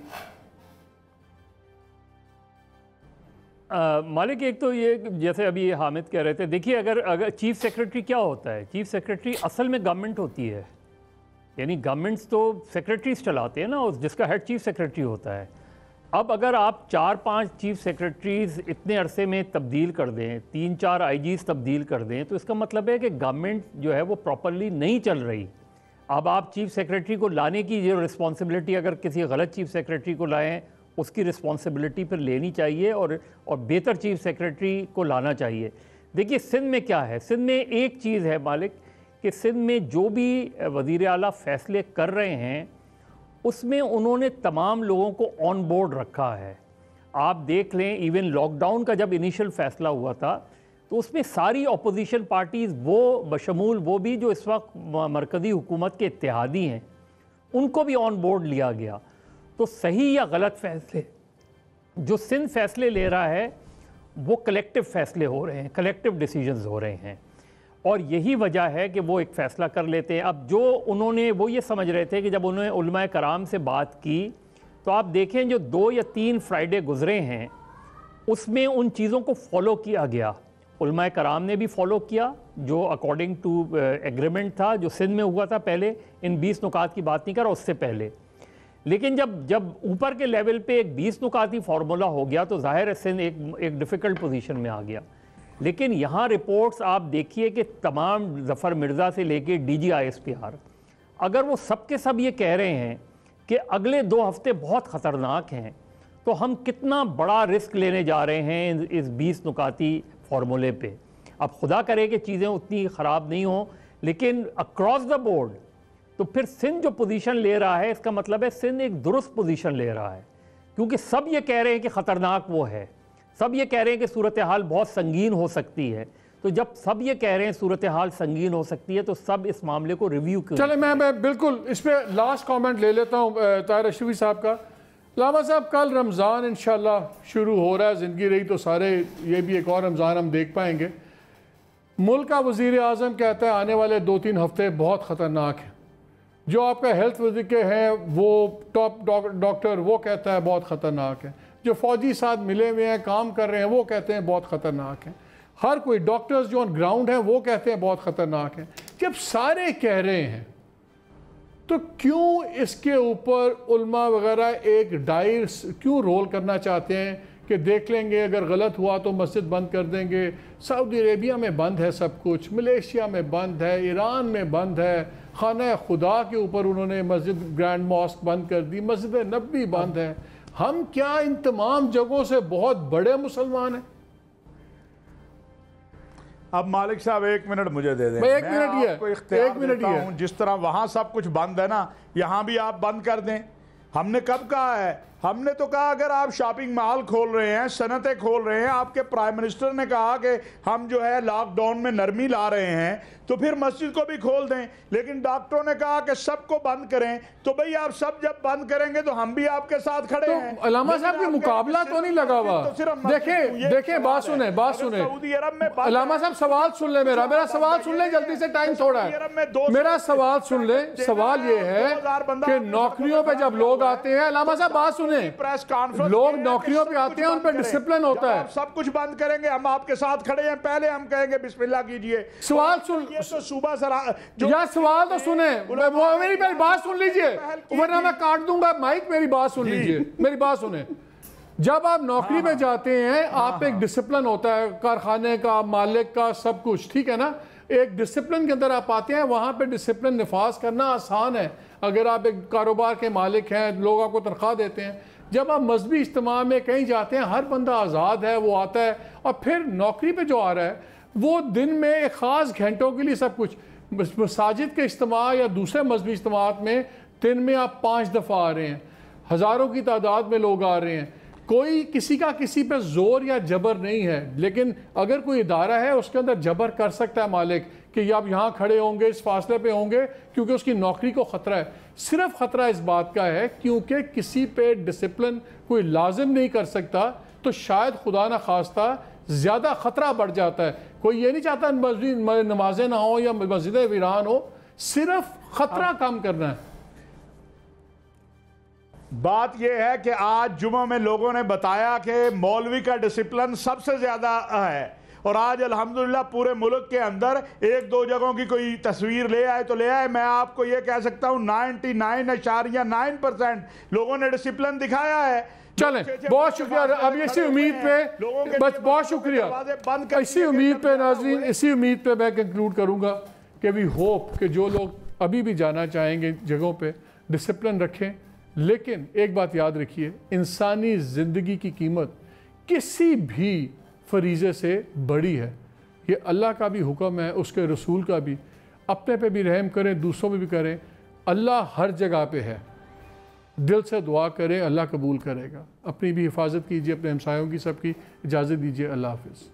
مالک ایک تو یہ جیسے ابھی یہ حامد کہہ رہے تھے، دیکھیے اگر چیف سیکرٹری کیا ہوتا ہے، چیف سیکرٹری اصل میں گورنمنٹ ہوتی ہے، یعنی گورنمنٹس تو سیکرٹریز چلاتے ہیں نا، جس کا ہیڈ چیف سیکرٹری ہوتا ہے۔ اب اگر آپ 4-5 چیف سیکرٹریز اتنے عرصے میں تبدیل کر دیں، 3-4 IGs تبدیل کر دیں، تو اس کا مطلب ہے کہ گورنمنٹ جو ہے وہ پراپرلی نہیں چل رہی۔ اب آپ چیف سیکرٹری کو لانے کی جو رسپانسبلٹی، اگر کسی غلط چیف سیکرٹری کو لائیں اس کی رسپانسبلٹی پھر لینی چاہیے، اور بہتر چیف سیکرٹری کو لانا چاہیے۔ دیکھیے سندھ میں کیا ہے، سندھ میں ایک چیز ہے مالک کہ سندھ میں جو بھی وزیر اعلیٰ فیصلے کر رہے ہیں اس میں انہوں نے تمام لوگوں کو آن بورڈ رکھا ہے۔ آپ دیکھ لیں ایون لاک ڈاؤن کا جب انیشل فیصلہ ہوا تھا تو اس میں ساری اپوزیشن پارٹیز، وہ بشمول وہ بھی جو اس وقت مرکزی حکومت کے اتحادی ہیں، ان کو بھی آن بورڈ لیا گیا۔ تو صحیح یا غلط فیصلے جو سندھ فیصلے لے رہا ہے وہ کلیکٹیو فیصلے ہو رہے ہیں، کلیکٹیو ڈیسیجنز ہو رہے ہیں، اور یہی وجہ ہے کہ وہ ایک فیصلہ کر لیتے ہیں۔ اب جو انہوں نے وہ یہ سمجھ رہے تھے کہ جب انہوں نے علماء کرام سے بات کی تو آپ دیکھیں جو 2 یا 3 فرائیڈے گزرے ہیں اس میں ان چیزوں کو فالو کیا گیا، علماء کرام نے بھی فالو کیا جو اکارڈنگ ٹو ایگریمنٹ تھا جو سندھ میں ہوا تھا پہلے، ان 20 نکات کی بات نہیں کر رہا، اس سے پہلے۔ لیکن جب اوپر کے لیول پہ ایک 20 نکاتی فارمولا ہو گیا تو ظاہر ہے سندھ ایک ڈیفیکلٹ پوزیشن میں آ گیا۔ لیکن یہاں رپورٹس آپ دیکھیے کہ تمام ظفر مرزا سے لے کے DG ISPR، اگر وہ سب کے سب یہ کہہ رہے ہیں کہ اگلے 2 ہفتے بہت خطرناک ہیں، تو ہم کتنا بڑا رسک لینے جا رہے ہیں اس 20 نکاتی فارمولے پہ. اب خدا کرے کہ چیزیں اتنی خراب نہیں ہوں، لیکن اکراس دا بورڈ تو پھر سندھ جو پوزیشن لے رہا ہے، اس کا مطلب ہے سندھ ایک درست پوزیشن لے رہا ہے، کیونکہ سب یہ کہہ رہے ہیں کہ خطرناک وہ ہے، سب یہ کہہ رہے ہیں کہ صورتحال بہت سنگین ہو سکتی ہے. تو جب سب یہ کہہ رہے ہیں صورتحال سنگین ہو سکتی ہے، تو سب اس معاملے کو ریویو کریں. چلے میں بالکل اس پہ لاسٹ کامنٹ لے لیتا ہوں طاہر اشرفی صاحب کا. علامہ صاحب، کل رمضان انشاءاللہ شروع ہو رہا ہے، زندگی رہی تو سارے یہ بھی ایک اور رمضان ہم دیکھ پائیں گے. ملک کا وزیر اعظم کہتا ہے آنے والے 2-3 ہفتے بہت خطرناک ہیں. جو آپ کا ہیلتھ وزیر کے ہیں وہ ٹاپ ڈاکٹر، وہ کہتا ہے بہت خطرناک ہے. جو فوجی ساتھ ملے ہوئے ہیں، کام کر رہے ہیں، وہ کہتے ہیں بہت خطرناک ہیں. ہر کوئی ڈاکٹرز جو آن گراؤنڈ ہیں وہ کہتے ہیں بہت خطرناک ہیں. جب سارے کہہ رہے ہیں تو کیوں اس کے اوپر علماء وغیرہ ایک ڈائر کیوں رول کرنا چاہتے ہیں کہ دیکھ لیں گے اگر غلط ہوا تو مسجد بند کر دیں گے. سعودی عربیہ میں بند ہے سب کچھ، ملیشیا میں بند ہے، ایران میں بند ہے، خانہ خدا کے اوپر انہوں نے مسجد گرینڈ ماسک بند کر دی، مسجد نبوی بند ہے. ہم کیا ان تمام جگہوں سے بہت بڑے مسلمان ہیں؟ اب مالک صاحب 1 منٹ مجھے دے دیں. ایک منٹ ہی ہے، آپ کو اختیار ایک منٹ دیتا ہی ہے. ہوں، جس طرح وہاں سب کچھ بند ہے نا، یہاں بھی آپ بند کر دیں. ہم نے کب کہا ہے؟ ہم نے تو کہا اگر آپ شاپنگ مال کھول رہے ہیں، صنعتیں کھول رہے ہیں، آپ کے پرائم منسٹر نے کہا کہ ہم جو ہے لاک ڈاؤن میں نرمی لا رہے ہیں، تو پھر مسجد کو بھی کھول دیں. لیکن ڈاکٹروں نے کہا کہ سب کو بند کریں. تو بھئی آپ سب جب بند کریں گے تو ہم بھی آپ کے ساتھ کھڑے ہیں. علامہ صاحب کے مقابلہ تو نہیں لگا ہوا. دیکھیں بات سنیں علامہ صاحب، سوال سن لیں میرا سوال سن لیں، جلدی سے ٹائم تھوڑا ہے. میرا سوال سن لیں. سوال یہ ہے کہ نوکریوں پہ جب لوگ آتے ہیں، علامہ صاحب بات سنیں، لوگ نوکریوں پہ آتے ہیں، ان پہ ڈسپلن ہوتا ہے. سب کچھ بند کریں گے، ہم آپ کے ساتھ کھڑے ہیں. پہلے ہم کہیں گے بسم اللہ کیجئے. سوال سن تو صوبہ سرا یا سوال تو سنیں، میری بات سن لیجئے ورنہ میں کاٹ دوں گا مائک. میری بات سن لیجئے، میری بات سنیں. جب آپ نوکری پہ جاتے ہیں، آپ ایک ڈسپلن ہوتا ہے کارخانے کا، مالک کا، سب کچھ ٹھیک ہے نا. ایک ڈسپلن کے اندر آپ آتے ہیں، وہاں پہ ڈسپلن نفاذ کرنا آسان ہے اگر آپ ایک کاروبار کے مالک ہیں، لوگ آپ کو تنخواہ دیتے ہیں. جب آپ مذہبی اجتماع میں کہیں جاتے ہیں، ہر بندہ آزاد ہے، وہ آتا ہے. اور پھر نوکری پہ جو آ رہا ہے وہ دن میں ایک خاص گھنٹوں کے لیے سب کچھ، مساجد کے اجتماع یا دوسرے مذہبی اجتماعات میں دن میں آپ 5 دفعہ آ رہے ہیں، ہزاروں کی تعداد میں لوگ آ رہے ہیں. کوئی کسی کا کسی پہ زور یا جبر نہیں ہے. لیکن اگر کوئی ادارہ ہے، اس کے اندر جبر کر سکتا ہے مالک کہ آپ یہاں کھڑے ہوں گے، اس فاصلے پہ ہوں گے، کیونکہ اس کی نوکری کو خطرہ ہے. صرف خطرہ اس بات کا ہے کیونکہ کسی پہ ڈسپلن کوئی لازم نہیں کر سکتا، تو شاید خدا نہ خواستہ زیادہ خطرہ بڑھ جاتا ہے. کوئی یہ نہیں چاہتا مسجد نمازیں نہ ہوں یا مسجدیں ویران ہو، صرف خطرہ کم کرنا ہے. بات یہ ہے کہ آج جمعہ میں لوگوں نے بتایا کہ مولوی کا ڈسپلن سب سے زیادہ ہے. اور آج الحمدللہ پورے ملک کے اندر 1-2 جگہوں کی کوئی تصویر لے آئے تو لے آئے. میں آپ کو یہ کہہ سکتا ہوں 99.9% لوگوں نے ڈسپلن دکھایا ہے. چلیں، بہت شکریہ. اب اسی امید پہ بہت شکریہ. اسی امید پہ ناظرین، اسی امید پہ میں کنکلوڈ کروں گا کہ وی ہوپ کہ جو لوگ ابھی بھی جانا چاہیں گے جگہوں پہ ڈسپلن رکھیں. لیکن ایک بات یاد رکھیے، انسانی زندگی کی قیمت کسی بھی فریضے سے بڑی ہے. یہ اللہ کا بھی حکم ہے، اس کے رسول کا بھی. اپنے پہ بھی رحم کریں، دوسروں پہ بھی کریں. اللہ ہر جگہ پہ ہے. دل سے دعا کریں، اللہ قبول کرے گا. اپنی بھی حفاظت کیجیے، اپنے ہمسایوں کی سب کی. اجازت دیجیے. اللہ حافظ.